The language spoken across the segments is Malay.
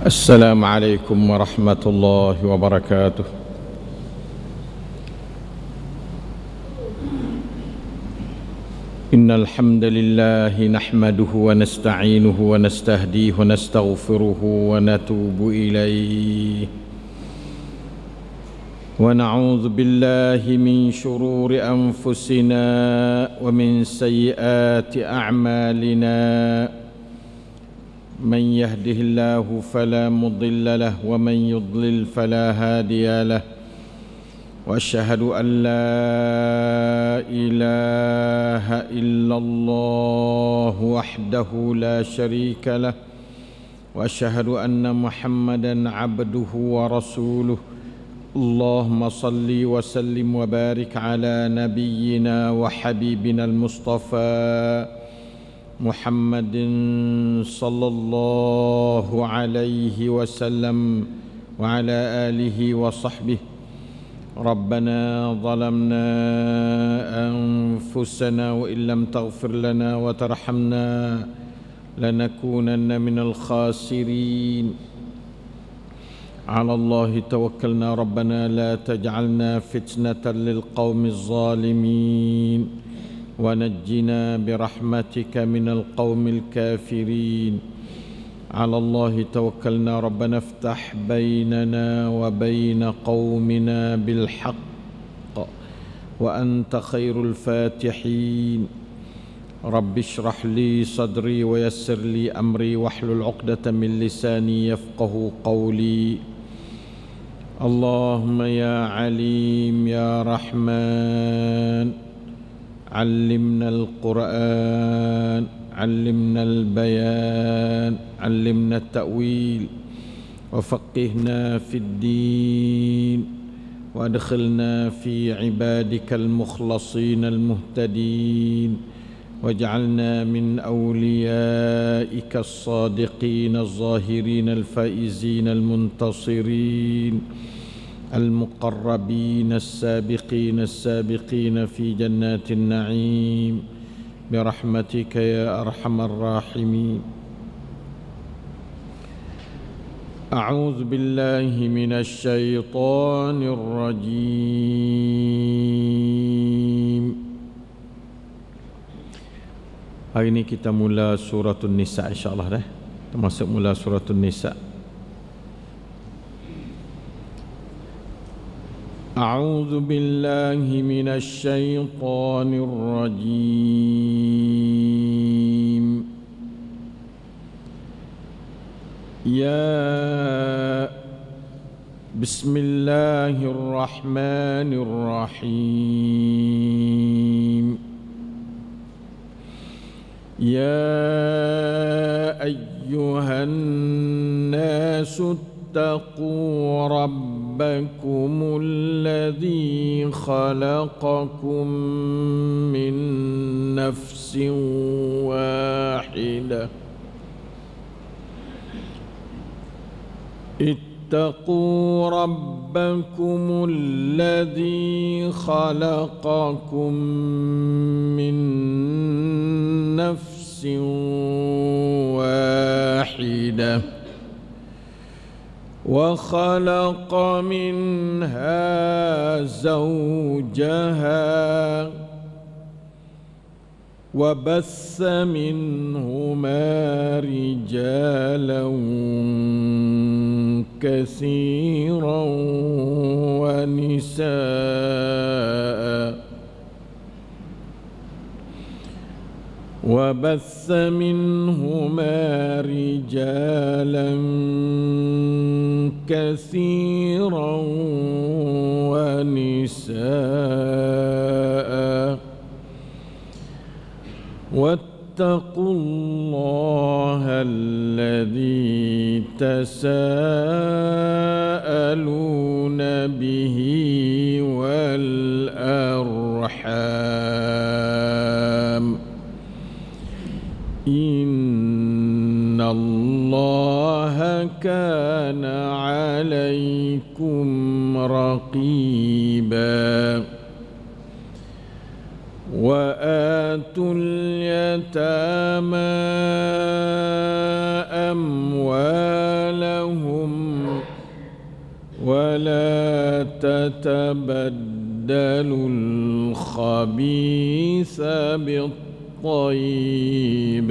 السلام عليكم ورحمة الله وبركاته. إن الحمد لله نحمده ونستعينه ونستهديه ونستغفره ونتوب إليه، ونعوذ بالله من شرور أنفسنا ومن سيئات أعمالنا. من يهده الله فلا مضل له ومن يضلل فلا هادي له، وأشهد أن لا إله إلا الله وحده لا شريك له، وأشهد أن محمدًا عبده ورسوله. اللهم صل وسلم وبارك على نبينا وحبيبنا المصطفى محمد صلى الله عليه وسلم وعلى آله وصحبه. ربنا ظلمنا أنفسنا وإن لم تغفر لنا وترحمنا لنكونن من الخاسرين. على الله توكلنا ربنا لا تجعلنا فتنة للقوم الظالمين، ونجنا برحمتك من القوم الكافرين. على الله توكلنا ربنا افتح بيننا وبين قومنا بالحق وأنت خير الفاتحين. رب اشرح لي صدري ويسر لي أمري واحلل عقدة من لساني يفقه قولي. اللهم يا عليم يا رحمن علمنا القرآن، علمنا البيان، علمنا التأويل، وفقهنا في الدين، وادخلنا في عبادك المخلصين المهتدين، واجعلنا من أوليائك الصادقين الظاهرين الفائزين المنتصرين المقربين السابقين السابقين في جنات النعيم برحمتك يا أرحم الراحمين. أعوذ بالله من الشيطان الرجيم. Hari ini kita mula suratul Nisa, insyaAllah dah. Kita masuk mula suratul Nisa. أعوذ بالله من الشيطان الرجيم. بسم الله الرحمن الرحيم. يا أيها الناس اتقوا ربكم الذي خلقكم من نفس واحدة اتقوا ربكم الذي خلقكم من نفس واحدة وخلق منها زوجها وبث منهما رجالا كثيرا ونساء وبث منهما رجالا كثيرا ونساء واتقوا الله الذي تساءلون به والأرحام إن الله كان عليكم رقيبا. وآتوا اليتامى أموالهم ولا تتبدلوا الخبيث بالطيب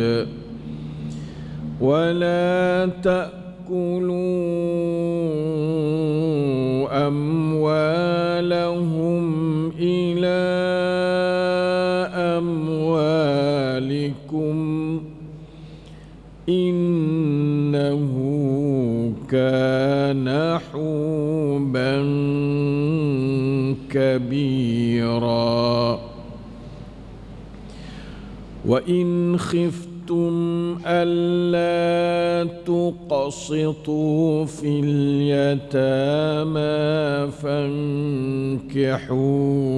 ولا تأكلوا أموالهم إلى أموالكم إنه كان حوبا كبيرا وإن خفتم ألا تقسطوا في اليتامى فانكحوا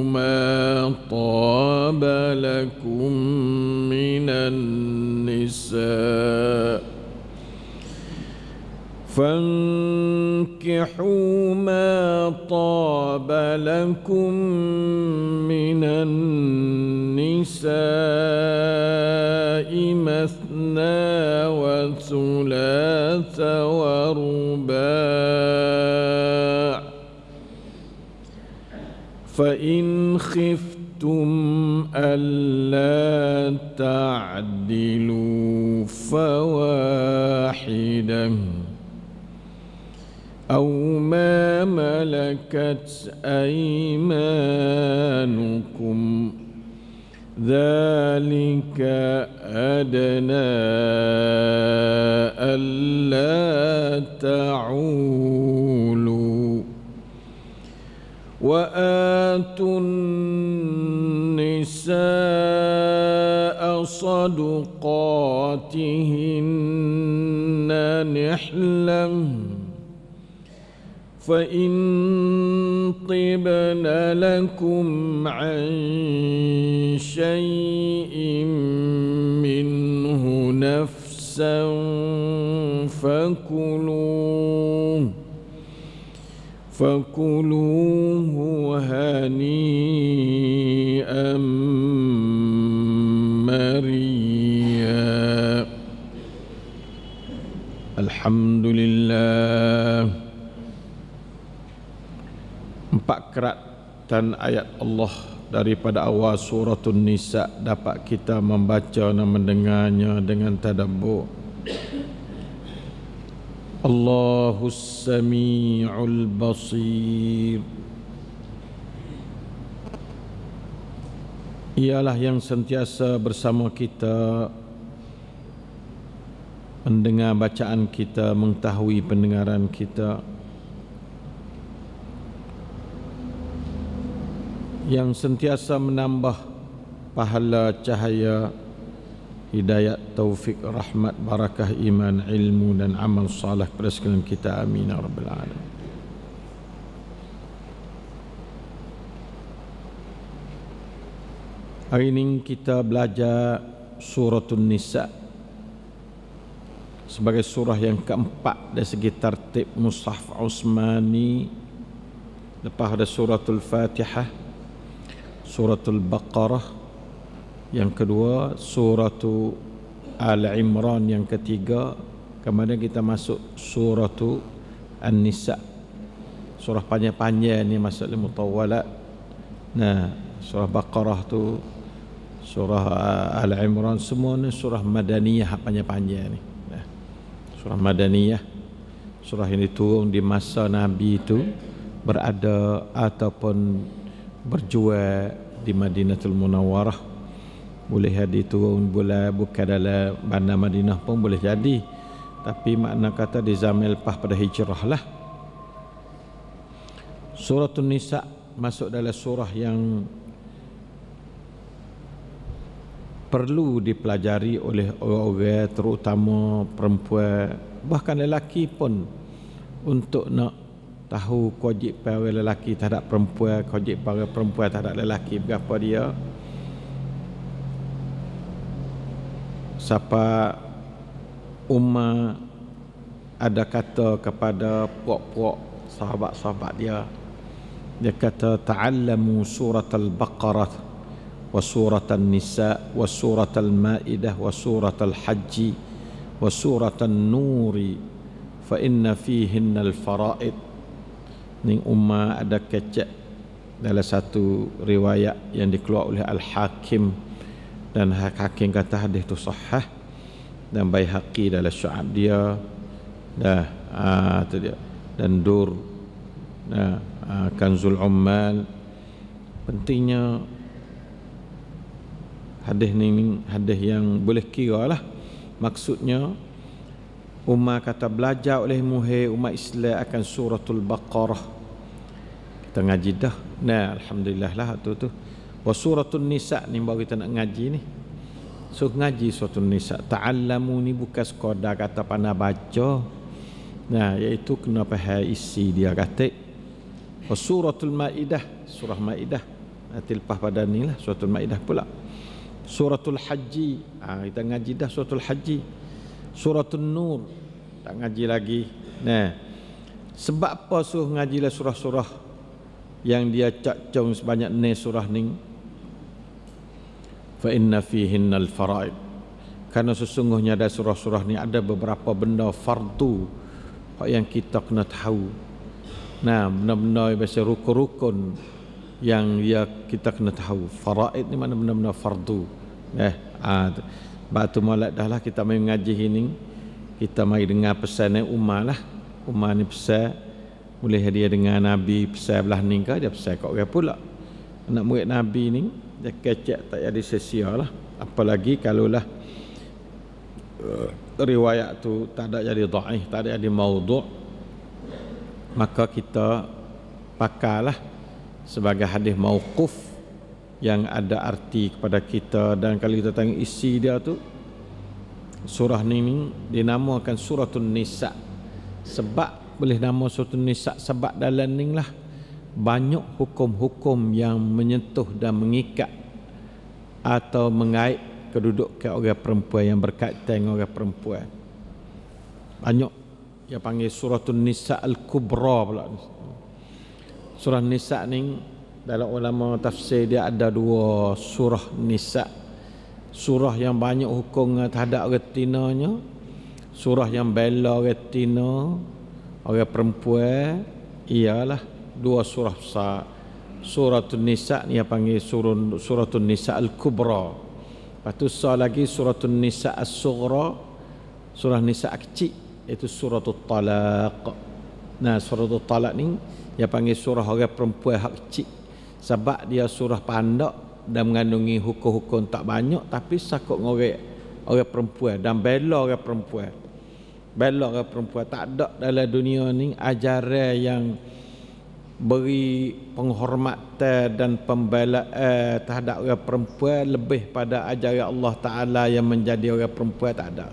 ما طاب لكم من النساء فانكحوا ما طاب لكم من النساء مثنى وثلاث ورباع فإن خفتم ألا تعدلوا فواحدة أو ما ملكت أيمانكم ذلك أدنى ألا تعولوا وآتوا النساء صدقاتهن نحلة فإن طبن لكم عن شيء منه نفسا فكلوه هنيئا مريا الحمد لله. 4 keratan ayat Allah daripada awal suratul Nisa dapat kita membaca dan mendengarnya dengan tadabbur. Allahus Sami'ul Basir, ialah yang sentiasa bersama kita, mendengar bacaan kita, mengetahui pendengaran kita, yang sentiasa menambah pahala, cahaya, hidayat, taufik, rahmat, barakah, iman, ilmu dan amal salih kepada sekalian kita. Amin ya rabbal alamin. Hari ini kita belajar suratul Nisa sebagai surah yang keempat dari segi tertib Mushaf Utsmani. Lepas ada suratul Fatihah, suratul Baqarah yang kedua, suratul Al-Imran yang ketiga, kemudian kita masuk suratul An-Nisa. Surah panjang-panjang ni masuk li mutawwalat. Nah, surah Baqarah tu, surah Al-Imran, semua ni surah madaniyah panjang-panjang ni. Nah, surah madaniyah, surah ini turun di masa Nabi itu berada ataupun berjual di Madinatul Munawwarah. Boleh jadi turun bukan dalam bandar Madinah pun boleh jadi, tapi makna kata di zaman lepas pada hijrah lah. Suratul Nisa masuk dalam surah yang perlu dipelajari oleh orang-orang, terutama perempuan, bahkan lelaki pun, untuk nak tahu kewajib para lelaki terhadap perempuan, kewajib para perempuan terhadap lelaki. Berapa dia siapa Umar ada kata kepada puak-puak sahabat-sahabat dia, dia kata ta'allamu surat al-Baqarah wa surat al-Nisa wa surat al-Ma'idah wa surat al-Hajj wa surat al-Nuri fa inna fihinna al-fara'id Ni Umar ada kecek dalam satu riwayat yang dikeluar oleh Al-Hakim, dan Hakim kata hadis tu sahih, dan Baihaqi dalam Syu'ab dia tu dia, dan Dur Kanzul Ummal. Pentingnya hadis ni hadis yang boleh kira lah. Maksudnya Umar kata belajar oleh muhir umat Islam akan suratul Baqarah. Kita ngaji dah. Nah, alhamdulillah lah tu. Wa suratul Nisa ni baru kita nak ngaji ni. So ngaji suratul Nisa. Ta'allamu ni bukan sekadar kata pandai baca. Nah, iaitu kena faham isi dia kata. Wa suratul Maidah, surah Maidah. Nanti lepas pada ni lah suratul Maidah pula. Suratul Haji, kita ngaji dah suratul Haji. Suratul Nur tak ngaji lagi. Nah, sebab apa suruh ngajilah surah-surah yang dia cakcong sebanyak ni surah ni? Fa inna fihinnal faraid. Karena sesungguhnya ada surah-surah ni ada beberapa benda fardu yang kita kena tahu. Nah, benda-benda biasa rukun-rukun yang kita kena tahu. Faraid ni mana benda-benda fardu. Batu malak dah lah kita main ngaji ini, kita mari dengar pesan Umar lah. Umar ni pesan, boleh dia dengar Nabi pesan belah ni ke, dia pesan kat orang pula. Anak murid Nabi ni dia kecek tak jadi sia-sia lah. Apalagi kalau lah riwayat tu tak ada jadi dhaif, tak ada jadi maudhu', maka kita pakailah sebagai hadis mauquf yang ada arti kepada kita. Dan kalau kita tengok isi dia tu, surah ni dinamakan suratul Nisa. Sebab boleh nama suratul Nisa sebab dalam ni lah banyak hukum-hukum yang menyentuh dan mengikat atau mengait kedudukan orang perempuan, yang berkaitan dengan orang perempuan. Banyak yang panggil suratul Nisa Al-Kubra pula. Surah Nisa ni dalam ulama tafsir dia ada dua surah Nisa. Surah yang banyak hukum terhadap orang tinanya, surah yang bela orang tina, orang perempuan, ialah dua surah besar. Suratul Nisa ni yang panggil suratul Nisa Al-Kubra. Lepas tu lagi suratul Nisa As-Sughra, surah Nisa kecil, itu suratul Talaq. Nah, suratul Talaq ni yang panggil surah orang perempuan hak kecil. Sebab dia surah pandak dan mengandungi hukum-hukum tak banyak, tapi sakut orang perempuan dan bela orang perempuan. Bela orang perempuan. Tak ada dalam dunia ni ajaran yang beri penghormatan dan pembelaan terhadap orang perempuan lebih pada ajaran Allah Ta'ala yang menjadi orang perempuan. Tak ada.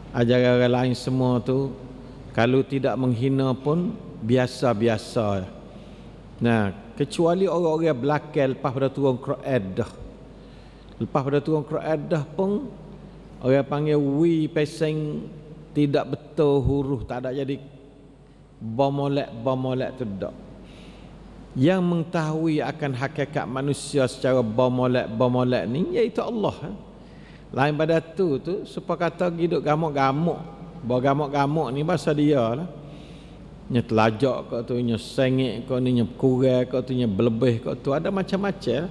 Ajaran orang lain semua tu kalau tidak menghina pun biasa-biasa. Nah, kecuali orang-orang belakang lepas pada turun Quran dah. Lepas pada turun Quran dah pun orang panggil peseng tidak betul huruf, tak ada jadi bomolek tu dak. Yang mengetahui akan hakikat manusia secara bomolek ni iaitu Allah. Lain pada tu supaya kata hidup gamuk-gamuk. Bahawa gamuk-gamuk ni bahasa dia lah. Nya telajak kau tu, nya sengit kau ni, nya kurang kau tu, nya berlebih kau tu, ada macam-macam.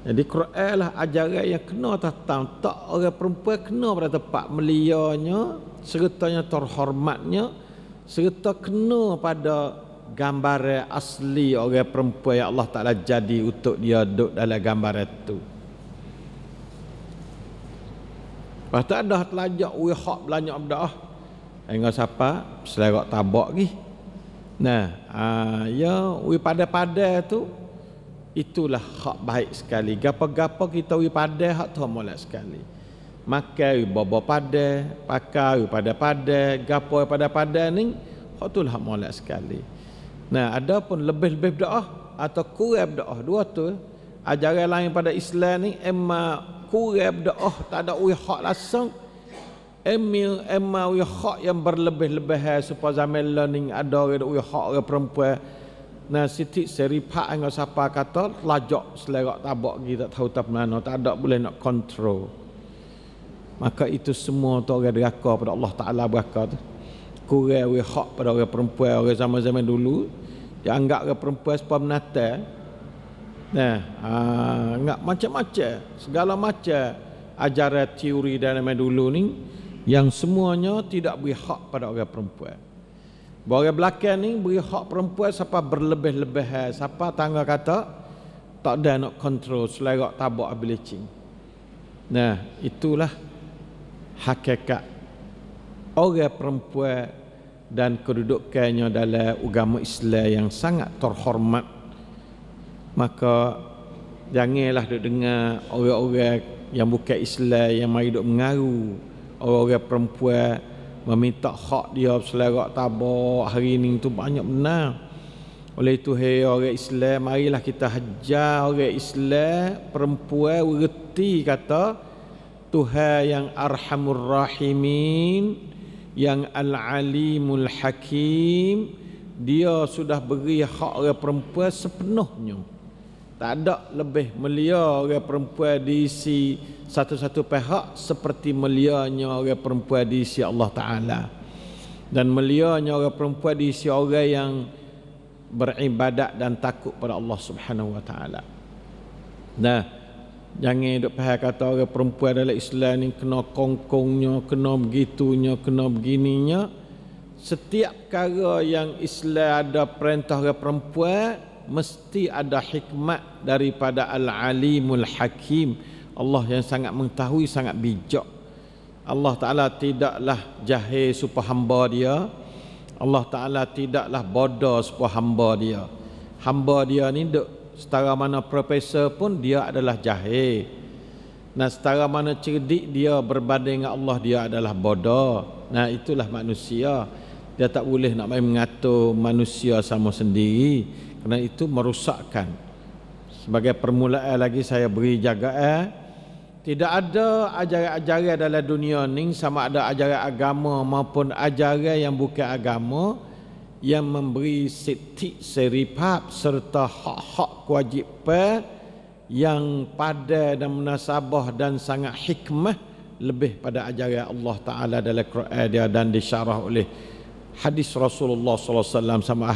Jadi Quran lah ajaran yang kena tatang, tak orang perempuan kena pada tempat melianya, sertanya terhormatnya, serta kena pada gambaran asli orang perempuan yang Allah Ta'ala jadi untuk dia duduk dalam gambaran itu. Lepas tu ada telajak wihak belanja benda enggak siapa selerak tabak lagi. Nah, ya wi pada tu itulah hak baik sekali. Gapa-gapa kita wi pada hak tu molek sekali. Makan wi baba pada, pakai wi pada, gapo pada ni hak tu lah molek sekali. Nah, ada pun lebih-lebih berdoa atau kurang berdoa. Dua tu ajaran lain pada Islam ni emma kurang berdoa, tak ada wi hak langsung. Emma wi hak yang berlebih-lebih supaya zaman learning ada wi hak orang perempuan. Nah, sitik seripak enggak siapa kata lajak selerak tabak kita tahu tak mana, tak ada boleh nak kontrol. Maka itu semua tu orang deraka pada Allah Taala beraka tu. kurang we hak pada orang perempuan. Orang zaman-zaman dulu dia anggap orang perempuan sepa menata. Nah, anggap macam-macam, segala macam ajaran teori dalam dulu ni yang semuanya tidak beri hak pada orang perempuan. Orang belakang ni beri hak perempuan siapa berlebih-lebih, siapa tangga kata tak ada nak kontrol selerak tabak abilicing. Nah, itulah hakikat orang perempuan dan kedudukannya dalam agama Islam yang sangat terhormat. Maka janganlah duk dengar orang-orang yang bukan Islam yang mari duk mengaru orang-orang perempuan meminta hak dia selerak tabak hari ni tu banyak benar. Oleh itu orang Islam, marilah kita hajar orang Islam perempuan reti kata Tuhan yang Arhamur Rahimin, yang Al-Alimul Hakim, dia sudah beri hak orang perempuan sepenuhnya. Tak ada lebih mulia orang perempuan diisi satu-satu pihak seperti mulianya orang perempuan diisi Allah Ta'ala. Dan mulianya orang perempuan diisi orang yang beribadat dan takut pada Allah Subhanahu Wa Ta'ala. Nah, jangan duk faham kata orang perempuan dalam Islam ni kena kongkongnya, kena begitunya, kena begininya. Setiap perkara yang Islam ada perintah orang perempuan mesti ada hikmat daripada Al-Alimul Hakim, Allah yang sangat mengetahui, sangat bijak. Allah Ta'ala tidaklah jahil supaya hamba dia, Allah Ta'ala tidaklah bodoh supaya hamba dia. Hamba dia ni duk setara mana profesor pun dia adalah jahil. Nah, setara mana cerdik dia berbanding dengan Allah, dia adalah bodoh. Nah, itulah manusia. Dia tak boleh nak main mengatur manusia sama sendiri, kerana itu merosakkan. Sebagai permulaan lagi saya beri jagaan, tidak ada ajaran-ajaran dalam dunia ni, sama ada ajaran agama maupun ajaran yang bukan agama, yang memberi siti seripap serta hak-hak kewajipan yang padan dan munasabah dan sangat hikmah lebih pada ajaran Allah Ta'ala dalam Quran dia dan disyarah oleh hadis Rasulullah SAW, sama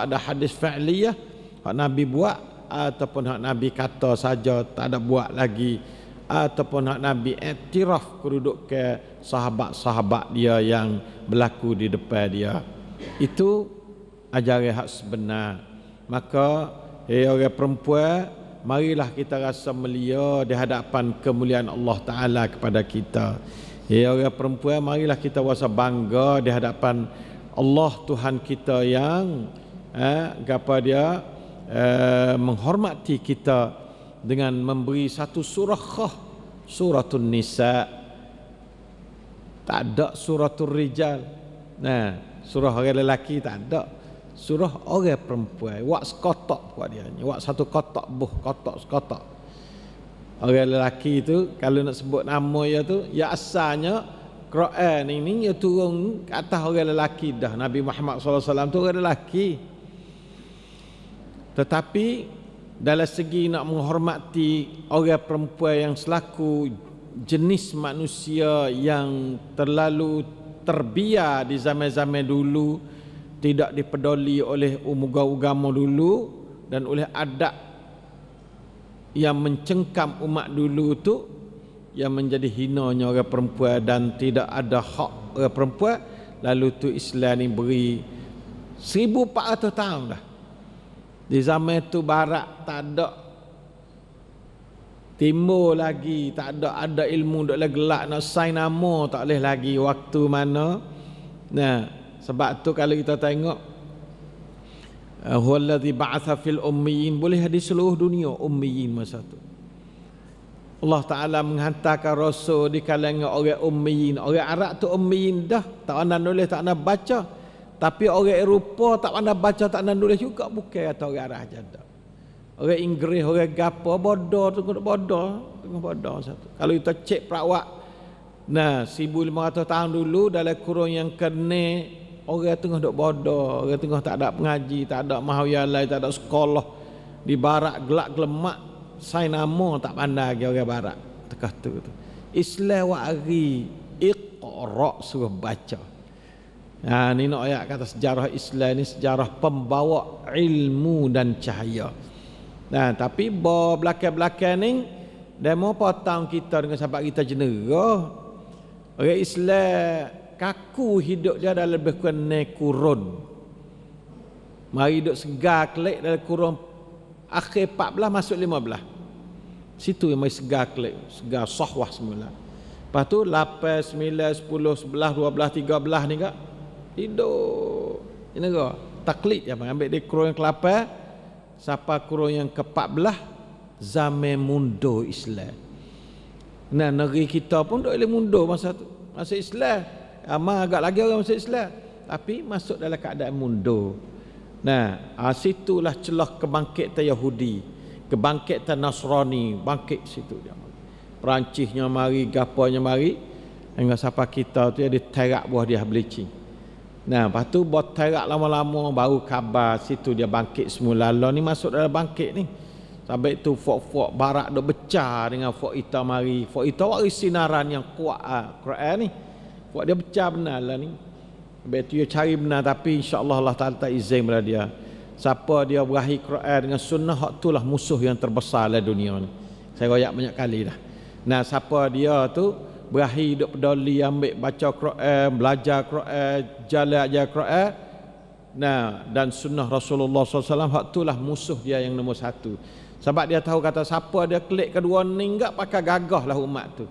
ada hadis fa'liyah hak Nabi buat ataupun hak Nabi kata saja tak ada buat lagi, ataupun hak Nabi iktiraf kedudukan sahabat-sahabat dia yang berlaku di depan dia. Itu ajaran hak sebenar. Maka orang perempuan, marilah kita rasa mulia di hadapan kemuliaan Allah Ta'ala kepada kita. Orang perempuan, marilah kita rasa bangga di hadapan Allah Tuhan kita yang menghormati kita dengan memberi satu surah khas, suratul Nisa. Tak ada suratul Rijal. Nah, surah orang lelaki tak ada. Surah orang perempuan. Wak sekotak buat dia. Wak satu kotak buh, kotak sekotak. Orang lelaki itu kalau nak sebut nama dia tu, ya asalnya Quran ini ya turun ke atas orang lelaki dah. Nabi Muhammad SAW tu orang lelaki. Tetapi dalam segi nak menghormati orang perempuan yang selaku jenis manusia yang terlalu terbiar di zaman-zaman dulu, tidak dipeduli oleh agama dulu dan oleh adat yang mencengkam umat dulu tu, yang menjadi hinanya orang perempuan dan tidak ada hak orang perempuan. Lalu tu Islam ni beri 1400 tahun dah. Di zaman tu barat tak ada, timur lagi tak ada ilmu dok le gelak nak sain nama tak boleh lagi waktu mana. Nah, sebab tu kalau kita tengok huwallazi ba'atha fil ummiyin, boleh di seluruh dunia ummiyin masa tu. Allah Ta'ala menghantarkan rasul di kalangan orang ummiyin. Orang Arab tu ummiyin dah, tak pandai nulis, tak pandai baca. Tapi orang Eropah tak pandai baca, tak pandai nulis juga, bukan kata orang Arab aja dah. Orang Inggeris, orang gapo bodoh tu, tengok bodoh satu. Kalau kita cek perawak, nah 1500 tahun dulu dalam kurun yang kena, orang tengah duk bodoh, orang tengah tak ada pengaji, tak ada mahawiyalai, tak ada sekolah. Di barat gelak gelemak, sain nama tak pandai lagi orang barat. Tekah tu. Islam wa'ari iqra' suruh baca. Ni nak ayat kata sejarah Islam ni sejarah pembawa ilmu dan cahaya. Tapi belakang-belakang ni demo potong kita dengan sahabat kita jenera. Orang Islam kaku hidup dia dah lebih kurang 9 kurun. Mari hidup segar kelik dalam kurun akhir 14 masuk 15. Situ yang mari segar kelik, segar sahwah semula. Lepas tu 8, 9, 10, 11, 12, 13 ni kak hidup jenera. Taklid je ambil dia kurun yang ke-8 sampai kurun yang ke-14 zaman mundur Islam. Negeri kita pun tak boleh mundur masa tu. Masa Islam amal agak lagi orang masuk Islam, tapi masuk dalam keadaan mundur. Situlah celah kebangkitan Yahudi, kebangkitan Nasrani, bangkit situ dia. Perancisnya mari, gaponya mari, hingga sampai kita tu dia terak buah dia bleaching. Lepas tu buat terak lama-lama baru khabar situ dia bangkit semula. Allah ni masuk dalam bangkit ni. Sampai tu fok-fok barat dok pecah dengan fok hitam mari. Fok hitam waris sinaran yang kuat Quran ni. Fok dia pecah benar lah ni. Habis tu dia cari benar, tapi insya-Allah Allah Taala tak izin pada dia. Siapa dia berahi Quran dengan sunnah, hak itulah musuh yang terbesar dalam dunia ni. Saya royak banyak kali dah. Siapa dia tu berahi hidup peduli, ambil baca Quran, belajar Quran, jalan ajar Quran, dan sunnah Rasulullah SAW, hak itulah musuh dia yang nombor 1. Sebab dia tahu kata siapa dia klik kedua ni enggak pakai gagah lah umat tu.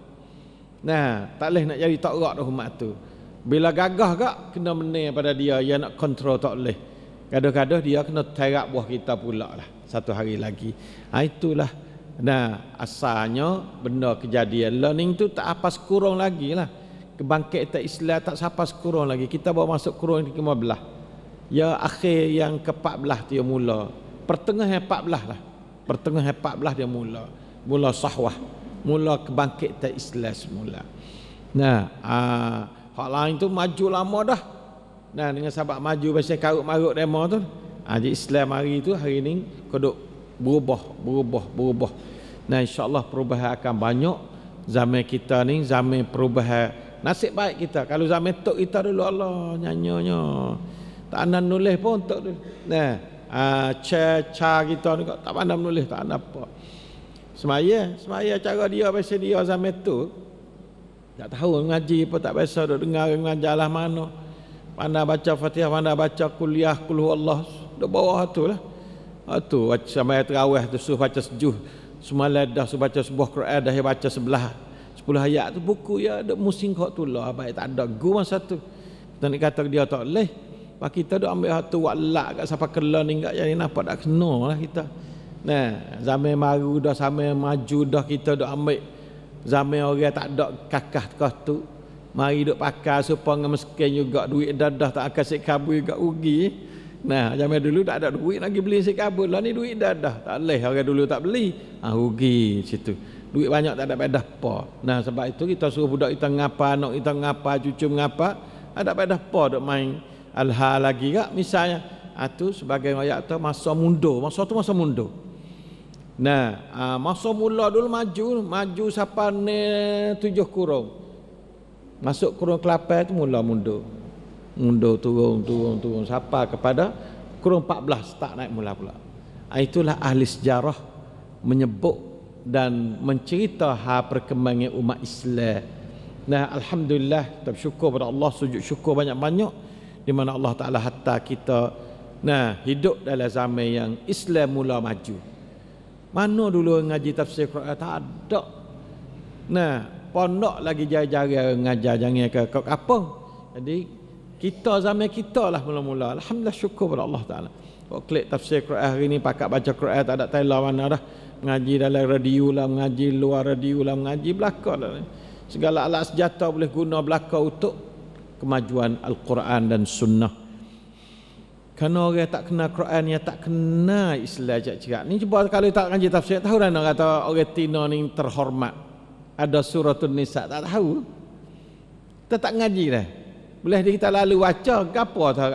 Tak boleh nak jadi takrak dah umat tu. Bila gagah gak kena menir pada dia, yang nak kontrol tak boleh. Gaduh-gaduh dia kena terak buah kita pula lah satu hari lagi. Itulah asalnya benda kejadian learning tu tak apa sekurang lagi lah. Kebangkitan Islam tak siapa sekurang lagi. Kita baru masuk kurun yang ke-15. Ya akhir yang ke-14 dia mula. Pertengahan 14 lah. Pertengahan 14 dia mula. Mula sahwah. Mula kebangkitan Islam semula. Hak lain tu maju lama dah. Dengan sahabat maju pasal karut-marut demo tu. Jadi Islam hari tu hari ni kodok berubah. InsyaAllah perubahan akan banyak. Zaman kita ni zaman perubahan. Nasib baik kita. Kalau zaman tok kita dulu Allah nyanyonya. Tak ada nulis pun tok dulu. Cara kita ni tak pandai menulis, tak ada apa. Semaya cara dia pasal dia zaman tu. Tak tahu ngaji apa, tak biasa duk dengar mengajar lah mana. Pandai baca Fatihah, pandai baca kuliah qul huwallah, duk bawah tu lah. Tu sampai tarawih tu suruh baca sejuh. Semalam dah suruh baca sebuah Quran, dah baca 10 ayat tu buku ya duk musing kau tu lah, baik tak ada guru masa tu. Dan kata dia tak boleh. Pak kita duk ambil hatu walak kat siapa kela ni enggak jadi nampak tak kena lah kita. Zaman baru dah, zaman maju dah, kita duk ambil zaman orang tak ada kakah kau tu. Mari duk pakai supaya miskin juga, duit dadah tak akan sik kabur juga rugi. Zaman dulu tak ada duit lagi beli sik kabur. Lah ni duit dadah, tak leh orang dulu tak beli. Rugi situ. Duit banyak tak ada faedah apa. Sebab itu kita suruh budak kita ngapa, anak kita ngapa, cucu ngapa, ada faedah apa duk main alha lagi kak misalnya. Tu sebagai ayat tu masa mundur. Masa tu masa mundur. Masa mula dulu maju sampai 7 kurung. Masuk kurung ke-8 tu mula mundur. Mundur turun sampai kepada kurung 14 tak naik mula pula. Itulah ahli sejarah menyebut dan mencerita perkembangan umat Islam. Alhamdulillah, kita bersyukur pada Allah, sujud syukur banyak-banyak di mana Allah Taala hatta kita hidup dalam zaman yang Islam mula maju. Mana dulu ngaji tafsir Quran tak ada. Pondok lagi jari-jari ngajar jangan ke kampung. Jadi kita zaman kita lah mula-mula. Alhamdulillah, syukur pada Allah Taala. Kok klik tafsir Quran hari ni pakat baca Quran tak ada tela mana dah. Mengaji dalam radio lah, mengaji luar radio lah, mengaji belakang lah. Segala alat senjata boleh guna belakang untuk kemajuan Al-Quran dan Sunnah. Kerana orang tak kena Quran, yang tak kena Islam cak-cak. Ni cuba kalau tak ngaji tafsir, tahu dah nak kata orang Tino ni terhormat. Ada suratul Nisa, tak tahu. Kita tak ngaji dah. Boleh kita lalu baca gapo tak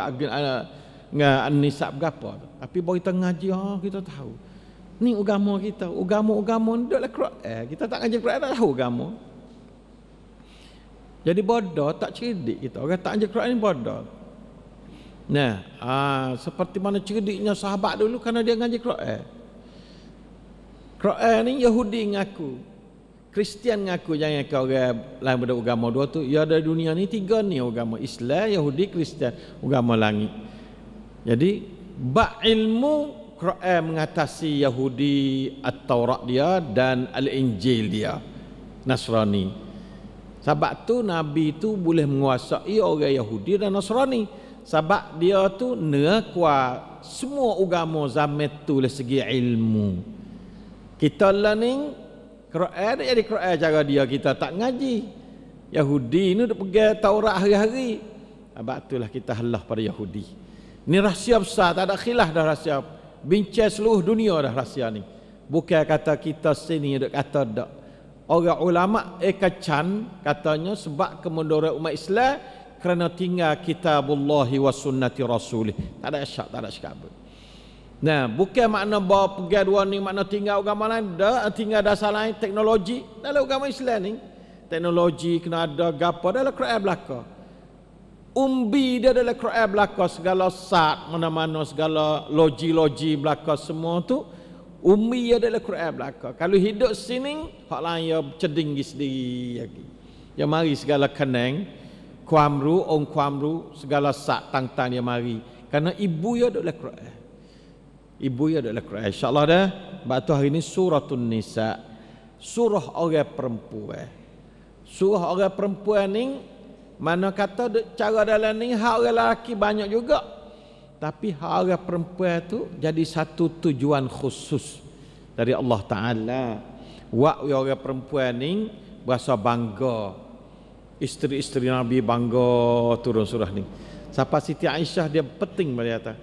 An-Nisa gapo. Tapi baru kita ngaji, kita tahu. Ni agama kita, agama ni dalam Quran. Kita tak ngaji Quran tak tahu agama. Jadi bodoh, tak cerdik kita. Orang tak ngaji Quran ni bodoh. Nah, seperti mana cerdiknya sahabat dulu karena dia ngaji Quran. Quran ni Yahudi ngaku, Kristian ngaku, jangan kau orang lain beragama dua tu. Ya ada dunia ni tiga ni agama, Islam, Yahudi, Kristian, agama langit. Jadi bab ilmu Quran mengatasi Yahudi, At-Taurat dia dan Al-Injil dia, Nasrani. Sebab tu Nabi tu boleh menguasai orang Yahudi dan Nasrani. Sebab dia tu kuat semua agama zaman tu dari segi ilmu. Kita lah ni Quran jadi Quran cara dia, kita tak ngaji. Yahudi ni duk pegang Taurat hari-hari. Sebab itulah kita halah pada Yahudi. Ni rahsia besar, tak ada khilaf dah rahsia. Bincang seluruh dunia dah rahsia ni. Bukan kata kita sini duk kata dak. Orang ulama kacan katanya sebab kemunduran umat Islam kerana tinggal kitabullah wa sunnati rasulih. Tak ada syak, tak ada syak. Nah, bukan makna bawa pergi dua ni makna tinggal agama lain, dah tinggal dasar lain teknologi dalam agama Islam ni. Teknologi kena ada gapo dalam Quran belaka. Umbi dia dalam Quran belaka, segala sat mana-mana, segala logi-logi belaka semua tu umbi dia dalam Quran belaka. Kalau hidup sini hak lain ya ceding sendiri lagi. Ya mari segala kenang, kuamru, kuamru, segala sat tang-tang dia mari. Karena ibu dia dalam Quran. Ibu dia dalam Quran. Insya-Allah dah. Batu hari ni suratul Nisa. Surah orang perempuan. Surah orang perempuan ni mana kata cara dalam ni hak orang lelaki banyak juga. Tapi hak orang perempuan tu jadi satu tujuan khusus dari Allah Taala. Wa orang perempuan ni berasa bangga. Isteri-isteri Nabi bangga turun surah ni. Siapa Siti Aisyah dia penting dia kata.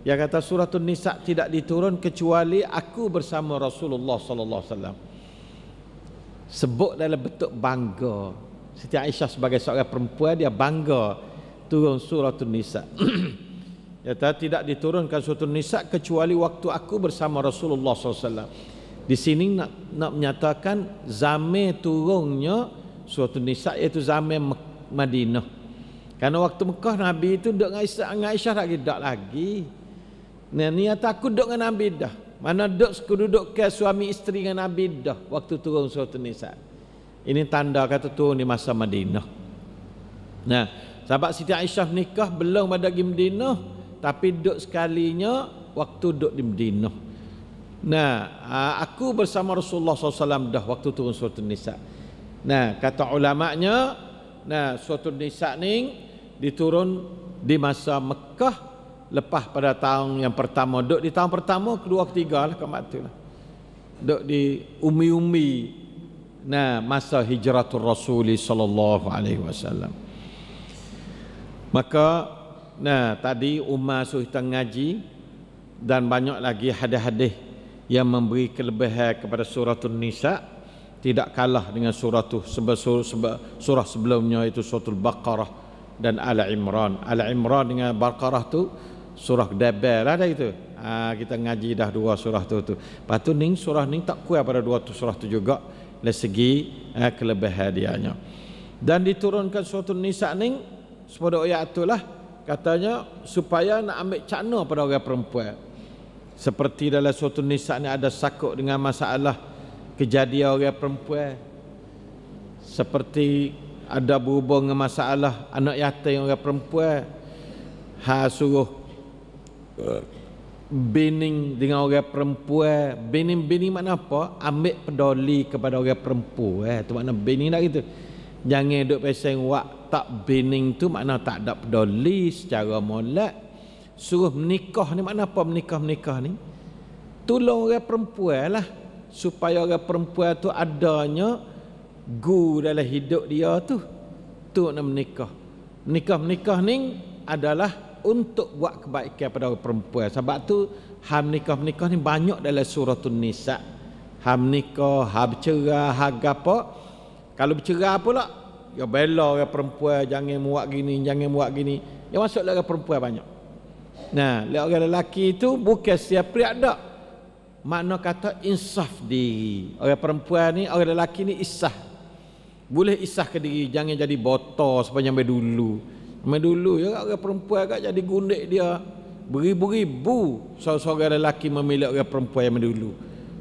Dia kata suratul Nisa tidak diturun kecuali aku bersama Rasulullah sallallahu alaihi wasallam. Sebut dalam bentuk bangga. Siti Aisyah sebagai seorang perempuan dia bangga turun suratul Nisa. Dia kata tidak diturunkan suratul Nisa kecuali waktu aku bersama Rasulullah sallallahu alaihi wasallam. Di sini nak menyatakan zaman turunnya suratul Nisa iaitu zaman Madinah. Karena waktu Mekah Nabi itu duduk dengan Aisyah tak lagi. Nah, niat aku duduk dengan Nabi dah. Mana duduk ke suami isteri dengan Nabi dah waktu turun suratul Nisa. Ini tanda kata turun di masa Madinah. Nah, sahabat Siti Aisyah nikah belum ada di Madinah, tapi duduk sekalinya waktu duduk di Madinah. Nah, aku bersama Rasulullah SAW dah waktu turun suratul Nisa. Nah, kata ulamanya, nah suratul Nisa ni diturun di masa Mekah lepas pada tahun yang pertama. Duduk di tahun pertama, kedua, ketiga lah kat tu lah. Duduk di umi-umi. Nah, masa hijratul Rasul sallallahu alaihi wasallam. Maka nah tadi Umar suruh kita ngaji dan banyak lagi hadis-hadis yang memberi kelebihan kepada suratul Nisa, tidak kalah dengan surah sebelumnya itu suratul Baqarah dan Al Imran. Al Imran dengan Baqarah tu surah Dabal ada itu. Kita ngaji dah dua surah tu. Lepas tu ni surah ni tak kurang pada dua tu surah tu juga dari segi kelebihan dianya. Dan diturunkan suratul Nisa ni sepada ayat itulah katanya supaya nak ambil cakna pada orang perempuan. Seperti dalam suratul Nisa ni ada sakut dengan masalah kejadian orang perempuan. Seperti ada berhubung dengan masalah anak yatim orang perempuan. Suruh bining dengan orang perempuan. Bining makna apa? Ambil peduli kepada orang perempuan. Tu makna bining dah gitu. Jangan duk peseng wak tak bining tu makna tak ada peduli secara molek. Suruh menikah ni makna apa menikah ni? Tolong orang perempuan lah supaya orang perempuan tu adanya gu dalam hidup dia tu. Tu nak menikah. Menikah ni adalah untuk buat kebaikan pada orang perempuan. Sebab tu ham nikah ni banyak dalam suratul Nisa. Ham nikah, ham bercerai, ham apa. Kalau bercerai pula, ya bela orang perempuan jangan buat gini, jangan buat gini. Ya masuk orang perempuan banyak. Nah, orang lelaki itu bukan siap pria dak. Makna kata insaf diri. Orang perempuan ni, orang lelaki ni isah. Boleh isah ke diri, jangan jadi botol sepanjang dulu. Zaman dulu ya orang perempuan agak jadi gundik dia. Beribu-ribu seorang lelaki memilih orang perempuan zaman dulu.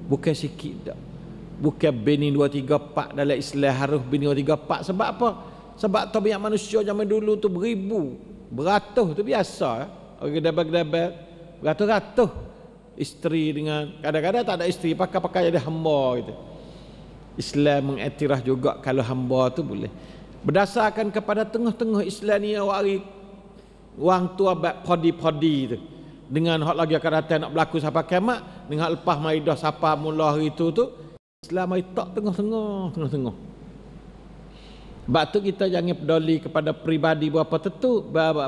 Bukan sikit dah. Bukan bini 2 3 4 dalam Islam harus bini 2 3 4. Sebab apa? Sebab tabiat manusia zaman dulu tu beribu, beratus tu biasa. Orang gedabak-gedabak beratus-ratus isteri dengan kadang-kadang tak ada isteri pakai jadi hamba gitu. Islam mengiktiraf juga kalau hamba tu boleh. Berdasarkan kepada tengah-tengah Islam ni orang tua abad podi-podi tu. Dengan hak lagi akan datang nak berlaku sampai kiamat, dengan lepas Maidah sampai mula hari tu Islam mai tak tengah-tengah. Sebab tu kita jangan peduli kepada peribadi berapa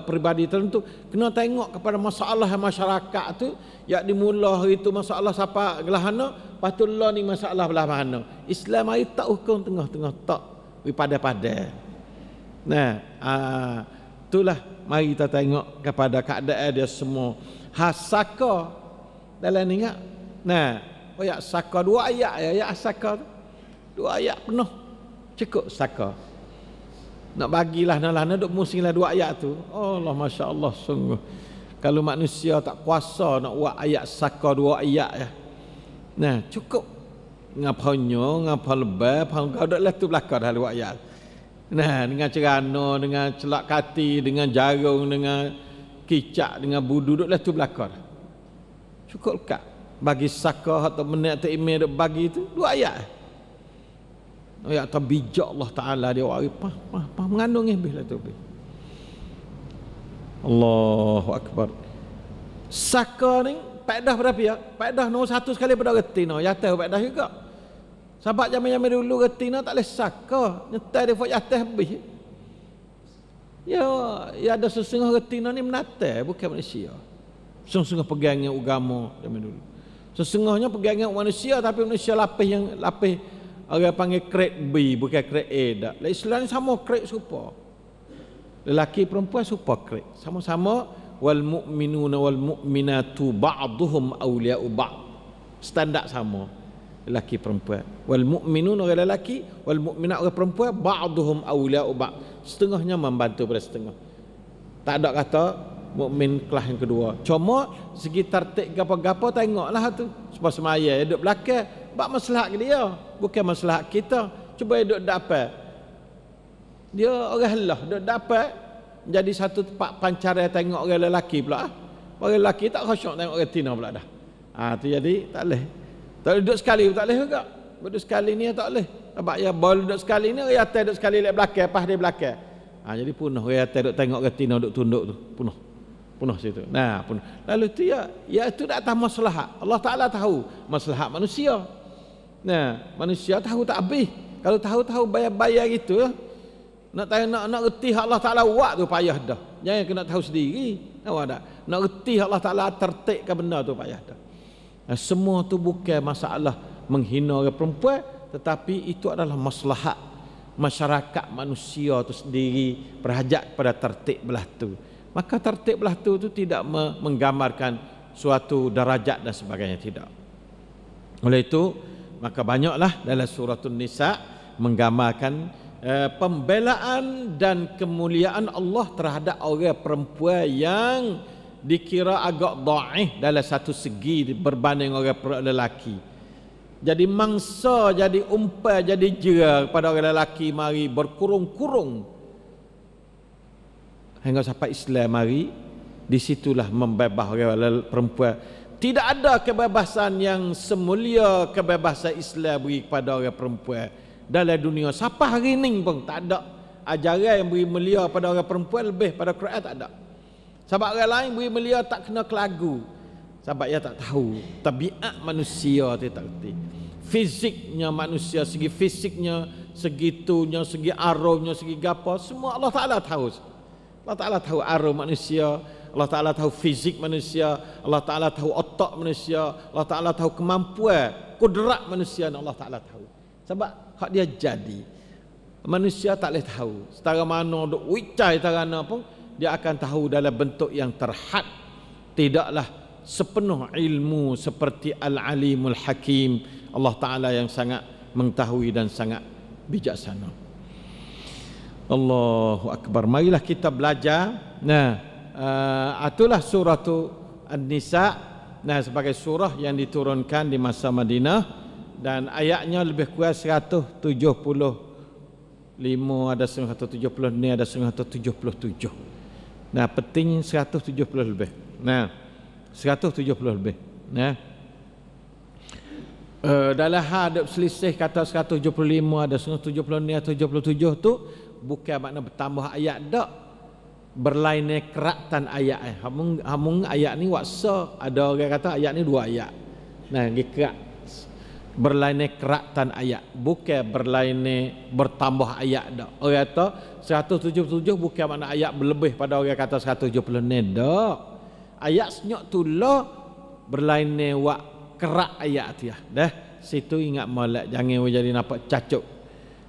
peribadi tertentu. Kena tengok kepada masalah masyarakat tu. Yang dimula hari tu masalah siapa gelahana, lepas tu lah ni masalah belah mana. Islam mai tak hukum tengah-tengah tak pada. Nah, itulah mari kita tengok kepada keadaan dia semua. Hasaka dalam ni ingat. Nah, ayat saka 2 ayat ya, ayat saka tu 2 ayat penuh. Cukup saka. Nak bagilah nak duk musinglah 2 ayat tu. Oh Allah, masya-Allah sungguh. Kalau manusia tak kuasa nak buat ayat saka 2 ayat ya. Nah, cukup ngapanya, ngapa lebih, kau dak lah tu belakang dah 2 ayat. Nah, dengan cerana, dengan celak kati, dengan jarung, dengan kicak, dengan budu duk lah tu belakang. Cukup kak bagi saka atau menit atau email duk bagi tu 2 ayat. Ayat tak bijak Allah Ta'ala dia wari mengandung lah tu. Allahu Akbar. Saka ni faedah berapa ya? Faedah nombor 1 sekali pada reti no. Ya tahu faedah juga. Sebab zaman-zaman dulu reti no tak boleh saka, nyetai dia buat atas habis. Ya ada sesungguh reti no ni menatai bukan manusia. Sesungguh pegangnya agama zaman dulu. Sesungguhnya pegangnya manusia tapi manusia lapis orang panggil grade B bukan grade A dak. Lah Islam ni sama grade serupa. Lelaki perempuan serupa grade. Sama-sama wal mu'minuna wal mu'minatu ba'dhum awliya'u ba'd. Standard sama. Lelaki perempuan. Wal mu'minun orang lelaki, wal mu'minat orang perempuan ba'dhum awliya'u ba'd. Setengahnya membantu pada setengah. Tak ada kata mukmin kelas yang kedua. Cuma segi tertib gapo-gapo tengoklah tu. Sebab semaya duduk belakang bab maslahat dia, bukan maslahat kita. Cuba duduk dapat. Dia orang Allah duduk dapat jadi satu tempat pancaran tengok orang lelaki pula. Orang lelaki tak khusyuk tengok orang tina pula dah. Tu jadi tak boleh. Tak boleh duduk sekali tak boleh juga. Duduk sekali ni tak boleh. Sebab ya boleh duduk sekali ni orang atas duduk sekali lek belakang, pas dia belakang. Jadi punah orang atas duduk tengok orang tina duduk tunduk tu. Punah situ. Nah, punah. Lalu tu ya itu dak atas maslahat. Allah Taala tahu maslahat manusia. Nah, manusia tahu tak habis. Kalau tahu bayar gitu ya. Nak reti Allah Taala buat tu payah dah. Jangan kena tahu sendiri. Tahu tak? Nak reti Allah Taala tertibkan benda tu payah dah. Semua tu bukan masalah menghina orang perempuan, tetapi itu adalah maslahat masyarakat manusia tu sendiri berhajat pada tertib belah tu. Maka tertib belah tu tidak menggambarkan suatu darajat dan sebagainya, tidak. Oleh itu maka banyaklah dalam suratul Nisa menggambarkan pembelaan dan kemuliaan Allah terhadap orang perempuan yang dikira agak dhaif dalam satu segi berbanding orang lelaki. Jadi mangsa, jadi umpan, jadi jera kepada orang lelaki mari berkurung-kurung hingga sampai Islam mari. Disitulah membebas orang perempuan. Tidak ada kebebasan yang semulia kebebasan Islam beri kepada orang perempuan dalam dunia. Sampai hari ini pun tak ada ajaran yang beri mulia pada orang perempuan lebih pada Quran, tak ada. Sebab orang lain beri mulia tak kena kelagu. Sebab ia tak tahu tabiat manusia, dia tak reti. Fiziknya manusia, segi fisiknya, segitunya, segi arumnya, segi gapo, semua Allah Taala tahu. Allah Taala tahu arum manusia, Allah Taala tahu fizik manusia, Allah Taala tahu otak manusia, Allah Taala tahu kemampuan, kudrat manusia, Allah Taala tahu. Sebab hak dia jadi. Manusia tak boleh tahu. Setara mana duk wicai tarana pun dia akan tahu dalam bentuk yang terhad. Tidaklah sepenuh ilmu seperti Al-Alimul Hakim, Allah Ta'ala yang sangat mengetahui dan sangat bijaksana. Allahu Akbar. Marilah kita belajar. Nah, itulah surah An-Nisa. Nah, sebagai surah yang diturunkan di masa Madinah dan ayatnya lebih kurang 175, ada 170 ni, ada 177. Nah, penting 170 lebih. Nah, 170 lebih. Nah, dalam hadap selisih kata 175, ada 170 ni, 77 tu bukan makna bertambah ayat dak, berlainan keratan ayat. Hamun ayat ni waksa, ada orang kata ayat ni 2 ayat. Nah, kerak berlainan keratan ayat, bukan berlainan bertambah ayat dak. Orang kata 177 bukan makna ayat berlebih pada orang kata 170 ni dak. Ayat senyok tu lah berlainan wak kerak ayat tu ya. Dah, situ ingat molek, jangan jadi nampak cacuk.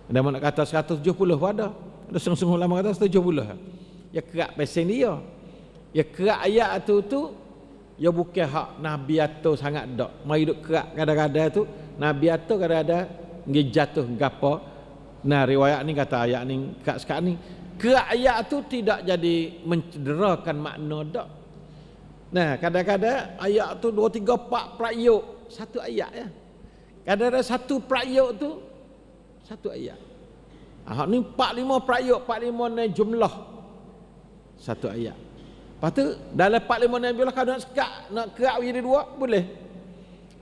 Ada mana kata 170 ada. Ada sungguh-sungguh lama kata 170. Ya kerak pesen dia. Ya kerak ayat tu ya bukan hak Nabi atur sangat dak. Mai duk kerak kadang-kadang tu Nabi atur kadang-kadang ngi jatuh gapo. Nah, riwayat ni kata ayat ni kerak sekarang ni. Kerak ayat tu tidak jadi mencederakan makna dak. Nah, kadang-kadang ayat tu 2 3 4 prayuk satu ayat ya. Kadang-kadang satu prayuk tu satu ayat. Ni 4-5 prayuk, 4-5 ni jumlah satu ayat. Lepas tu dalam 4-5 ni jumlah kalau nak sekat, nak kerak jadi 2 boleh.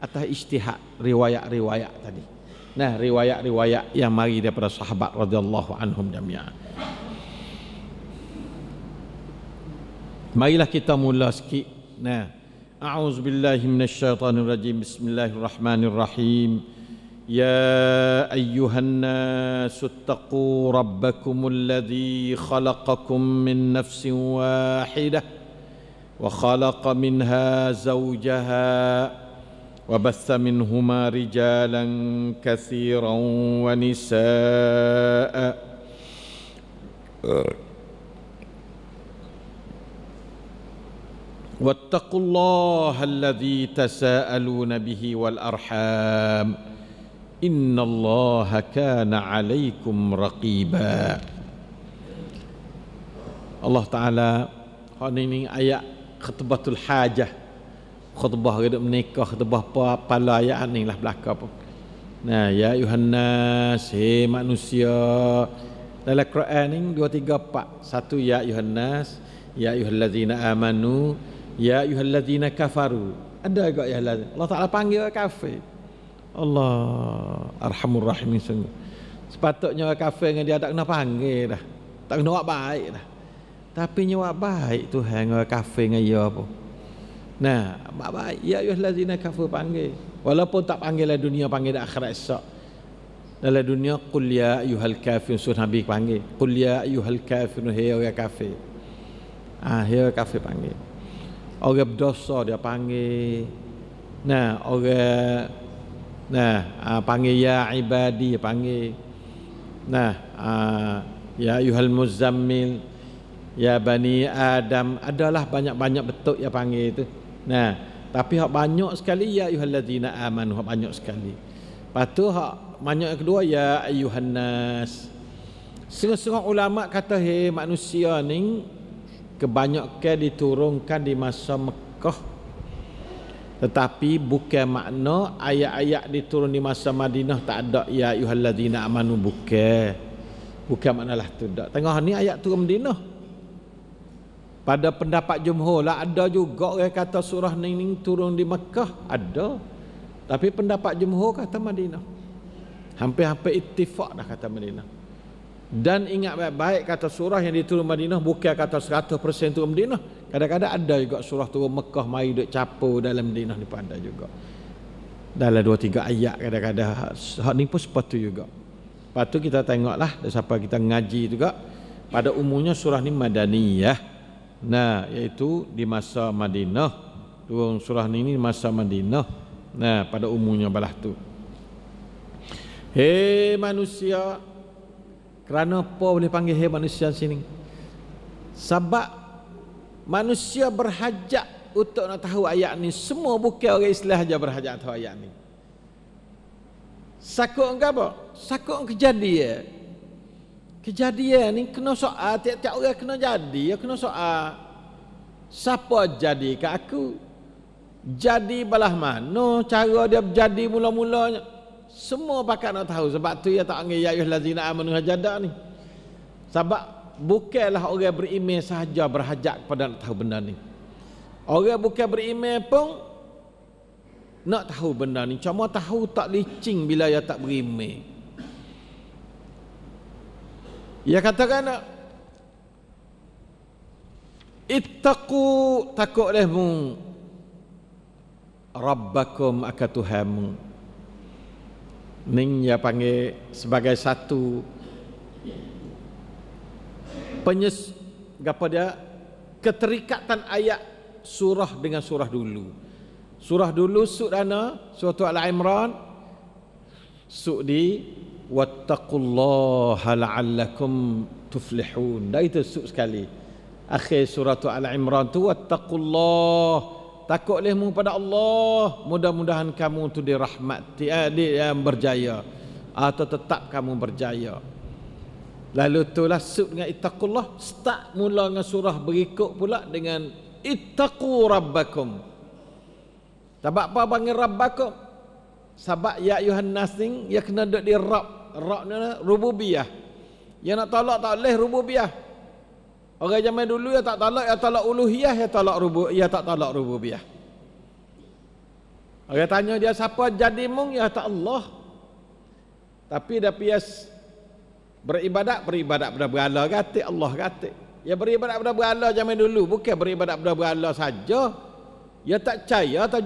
Atas ijtihad riwayat-riwayat tadi. Nah, riwayat-riwayat yang mari daripada sahabat radhiyallahu anhum jami'an. Marilah kita mula sikit. Nah, a'udzubillahi minasyaitonirrajim. Bismillahirrahmanirrahim. يا أيها الناس اتقوا ربكم الذي خلقكم من نفس واحدة وخلق منها زوجها وبث منهما رجالا كثيرا ونساء واتقوا الله الذي تساءلون به والأرحام Innallaha kana alaikum raqiba. Allah Ta'ala, ini ayat khutbatul hajah, khutbah hidup menikah, khutbah pala ayat ni lah belaka pun. Nah, ya ayuhannas, hei manusia. Dalam Quran ni 2 3 4. Satu ya ayuhannas, ya ayuhallazina amanu, ya ayuhallazina kafaru. Ada juga ya Allah Ta'ala panggil kafir. Allah arhamur rahimin sungguh. Sepatutnya orang kafir dengan dia tak kena panggil dah. Tak kena buat baik dah. Tapi nyawa baik Tuhan orang kafir dengan dia apa. Nah, buat baik. Ya ayyuhallazina kafaru panggil. Walaupun tak panggil dalam dunia, panggil dalam akhirat esok. Dalam dunia qul ya ayyuhal kafirun, surah Nabi panggil. Qul ya ayyuhal kafirun, hei orang kafir. Hei orang kafir panggil. Orang berdosa dia panggil. Nah, orang panggil ya ibadi, panggil. Nah, ya ayyuhal muzammil, ya bani Adam, adalah banyak-banyak bentuk ya panggil itu. Nah, tapi hak banyak sekali ya ayyuhallazina amanu, hak banyak sekali. Lepas tu hak banyak yang kedua ya ayyuhan nas. Setengah-setengah ulama kata hei manusia ni kebanyakan diturunkan di masa Mekah. Tetapi bukan makna ayat-ayat diturun di masa Madinah tak ada ya ayyuhallazina amanu, bukan maknalah tu dak. Tengah ni ayat turun Madinah. Pada pendapat jumhur lah ada juga orang kata surah ni turun di Mekah, ada. Tapi pendapat jumhur kata Madinah. Hampir-hampir ittifaq dah kata Madinah. Dan ingat baik-baik kata surah yang diturun Madinah bukan kata 100% turun Madinah. Kadang-kadang ada juga surah turun Mekah mari duk capur dalam Madinah ni pun ada juga. Dalam 2-3 ayat kadang-kadang hak ni pun sepatut juga. Lepas tu kita tengoklah siapa kita ngaji juga. Pada umumnya surah ni madaniyah. Nah, iaitu di masa Madinah. Turun surah ni di masa Madinah. Nah, pada umumnya balah tu. Hei manusia, kerana apa boleh panggil hei manusia sini? Sebab manusia berhajat untuk nak tahu ayat ni. Semua bukan orang Islam saja berhajat tahu ayat ni. Sakut engkau apa? Sakut kejadian. Kejadian ni kena soal, tiap-tiap orang kena jadi, ya kena soal. Siapa jadi ke aku? Jadi belah mana? Cara dia berjadi mula-mulanya. Semua pakat nak tahu. Sebab tu ya tak panggil ya ayyuhallazina amanu hajadah ni. Sebab bukanlah orang beriman sahaja berhajat kepada nak tahu benda ni. Orang bukan beriman pun nak tahu benda ni. Cuma tahu tak licin bila dia tak beriman. Ia katakan ittaqu, takutlah-mu rabbakum akan Tuhanmu. Ning dia panggil sebagai satu keterikatan ayat surah dengan surah dulu. Surah dulu suk dana surah Al-Imran, suk di wattaqullaha la'allakum tuflihun. Dah itu suk sekali. Akhir surah Al-Imran tu wattaqullah, takutlah-mu pada Allah, mudah-mudahan kamu tu dirahmati, berjaya atau tetap kamu berjaya. Lalu itulah suk dengan ittaqullah, start mula dengan surah berikut pula dengan ittaqu rabbakum. Sebab apa panggil rabbakum? Sebab ya ayuhan nas ni ya kena duduk di Rabb. Rabb ni rububiyah. Ya nak tolak tak boleh rububiyah. Orang zaman dulu ya tak tolak uluhiyah, ya tak tolak rububiyah. Orang tanya dia siapa jadi mung, ya tak Allah. Tapi dia pias beribadat pada berhala kata Allah kata. Ya beribadat pada berhala zaman dulu, bukan beribadat pada berhala saja. Ya tak percaya atau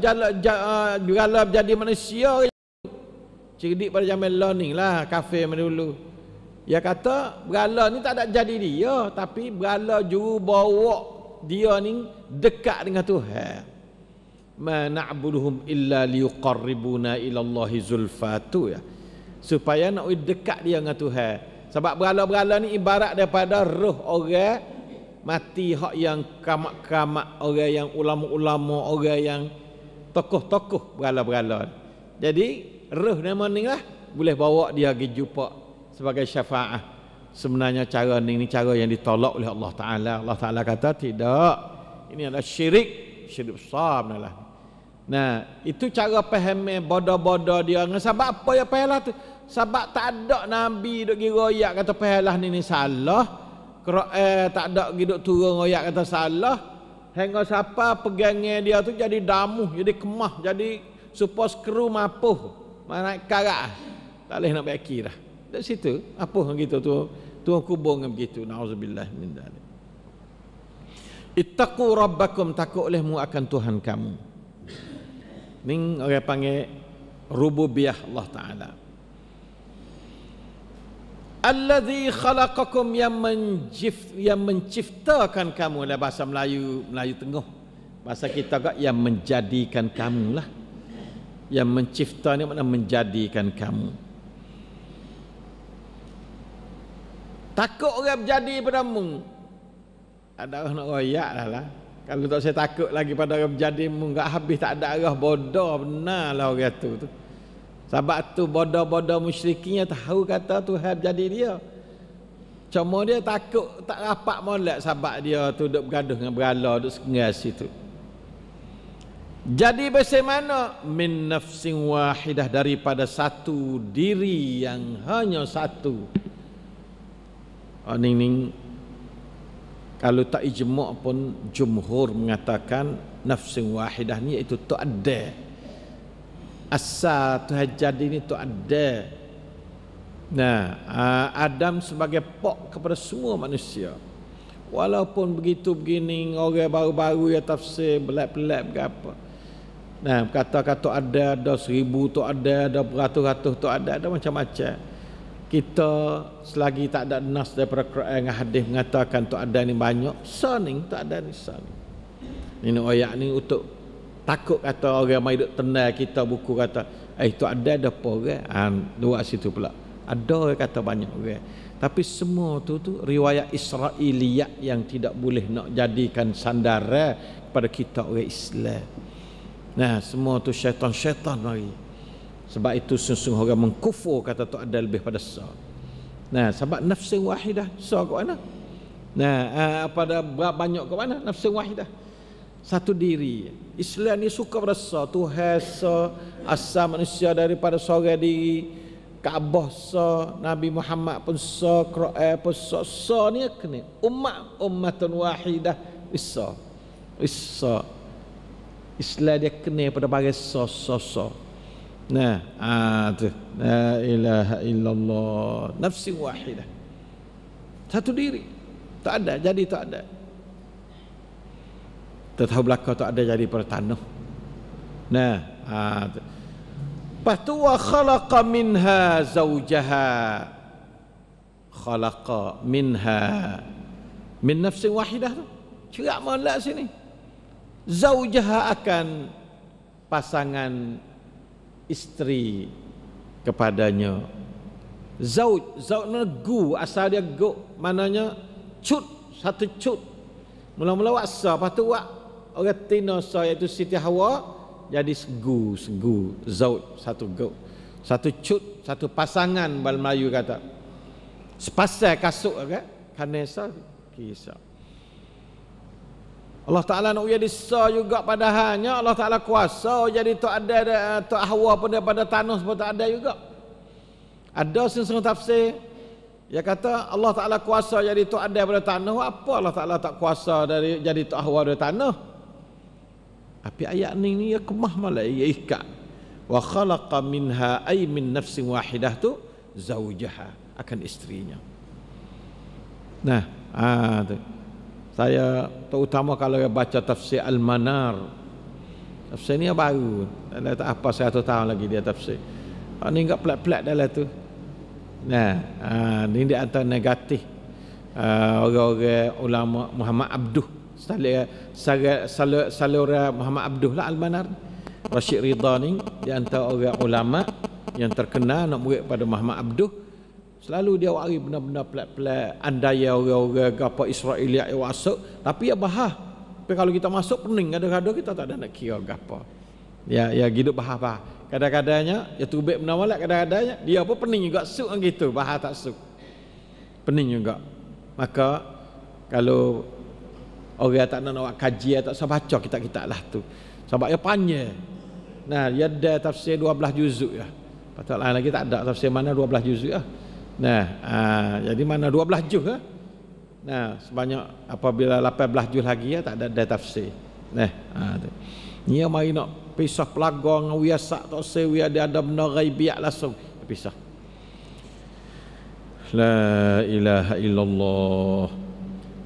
berhala jadi manusia. Cerdik pada zaman learning lah, kafir dulu. Dia kata berhala ni tak ada jadi dia, tapi berhala juru bawa dia ni dekat dengan Tuhan. Ma na'buduhum illa liqarribuna ila Allahi zulfatu, ya. Supaya nak dekat dia dengan Tuhan. Sebab berhala-berhala ni ibarat daripada roh orang mati, hak yang kamak-kamak, orang yang ulama-ulama, orang yang tokoh-tokoh berhala-berhala. Jadi roh nama ni lah boleh bawa dia pergi jumpa sebagai syafaat. Sebenarnya cara ni cara yang ditolak oleh Allah Ta'ala. Allah Ta'ala kata tidak, ini adalah syirik besar lah. Nah, itu cara faham bodoh-bodoh dia. Sebab apa ya pahalah tu? Sebab tak ada Nabi duk pergi royak kata pahalah ni salah. Tak ada pergi duk turun royak kata salah. Hingga siapa pegangnya dia tu jadi damuh, jadi kemah, jadi supaya skru mapuh. Mana karak tak boleh nak baiki dah. Dari situ apa gitu tu kubur dengan begitu. Nauzubillah min dzalik. Ittaqu rabbakum, takutlah-mu akan Tuhan kamu. Ning orang panggil rububiyah Allah Taala. Allazi khalaqakum, yang menciptakan kamu. Lah bahasa Melayu Tengah. Bahasa kita gak yang menjadikan kamu lah. Yang mencipta ni makna menjadikan kamu. Takut orang berjadi padamu. Ada orang nak royak lah. Kalau tak saya takut lagi pada orang berjadi mu, enggak habis tak ada arah bodoh benar lah orang tu. Sebab tu bodoh-bodoh musyrikinya tahu kata Tuhan jadi dia. Cuma dia takut tak rapat molek sebab dia tu duk bergaduh dengan berhala duk sengal situ. Jadi bagaimana? Min nafsin wahidah, daripada satu diri yang hanya satu. Ning kalau tak ijma' pun jumhur mengatakan nafsin wahidah ni iaitu tu ada. Asal Tuhan jadi ni tu ada. Nah, Adam sebagai pok kepada semua manusia. Walaupun begitu begini orang baru-baru ya tafsir belak-belak berapa. Nah, kata-kata ada 1000 tu ada beratus-ratus tu ada macam-macam. Kita selagi tak ada nas daripada Quran dan hadis mengatakan tu ada ni banyak, saning tak ada ni saning. Ini ayat ni untuk takut kata orang mai duk tendai kita buku kata itu ada apa orang. Dua situ pula. Ada orang kata banyak orang. Tapi semua tu riwayat Israiliyat yang tidak boleh nak jadikan sandaran kepada kita orang Islam. Nah, semua tu syaitan mari. Sebab itu sungguh orang mengkufur kata tu ada lebih pada sah. Nah, sebab nafsu wahidah so kat mana? Nah, pada banyak kat mana? Nafsu wahidah. Satu diri. Islam ni suka pada so Tuhan so, asal manusia daripada seorang diri, Kaabah so, Nabi Muhammad pun so, Quran pun so ni kena ummatun wahidah so. Islam dia kena pada bagai so. Nah, tu la ilaha illallah, nafsi wahidah, satu diri, tak ada jadi tak ada. Tahu belakang tak ada jadi pada tanah. Nah, lepas tu wa khalaqa minha zawjaha, khalaqa minha min nafsin wahidah tu cerak molek sini. Zawjaha akan pasangan isteri kepadanya. Zauj gu asal dia gu maknanya cut, satu cut. Mula-mula waksa, lepas tu wak orang tina so iaitu Siti Hawa jadi segu zauj, satu gu, satu cut, satu pasangan bal Melayu kata. Sepasal kasut kan? Kanesa kisah. Allah Ta'ala nak jadi sa juga padahalnya. Allah Ta'ala kuasa jadi tak ada tak hawa pun daripada tanah pun tak ada juga. Ada setengah tafsir dia kata Allah Ta'ala kuasa jadi tak ada pada tanah. Apa Allah Ta'ala tak kuasa dari jadi tak hawa dari tanah? Tapi ayat ni ya kemah malah ya ikat. Wa khalaqa minha ay min nafsin wahidah tu zawjaha, akan isterinya. Nah, tu. Saya terutama kalau baca tafsir Al-Manar. Tafsir ni baru. Tak apa saya tahu lagi dia tafsir. Ni enggak pelat-pelat dalam tu. Nah, ni dia antara negatif orang-orang ulama Muhammad Abduh. Salura Muhammad Abduh lah Al-Manar. Rashid Ridha ni dia antara orang ulama yang terkenal nak murid pada Muhammad Abduh. Selalu dia wari benda-benda pelat-pelat, andaya orang-orang apa Israeliat yang masuk, tapi ya bahah. Tapi kalau kita masuk pening, kadang-kadang kita tak ada nak kira apa. Ya hidup bahah. Kadang-kadangnya ya tubik benda malak, kadang-kadangnya dia apa pening juga suk gitu, bahah tak suk. Pening juga. Maka kalau orang tak nak buat kaji, tak usah baca kitab-kitab lah tu. Sebab ia panjang. Nah, dia ada tafsir 12 juzuk ya. Patut lain lagi tak ada tafsir mana 12 juzuk ya. Nah, jadi mana 12 juz ha? Nah, sebanyak apabila 18 juz lagi ya tak ada tafsir. Nah, ni mari nak pisah pelagar dengan wiasak tak sewi ada benda ghaibiat langsung pisah. La ilaha illallah.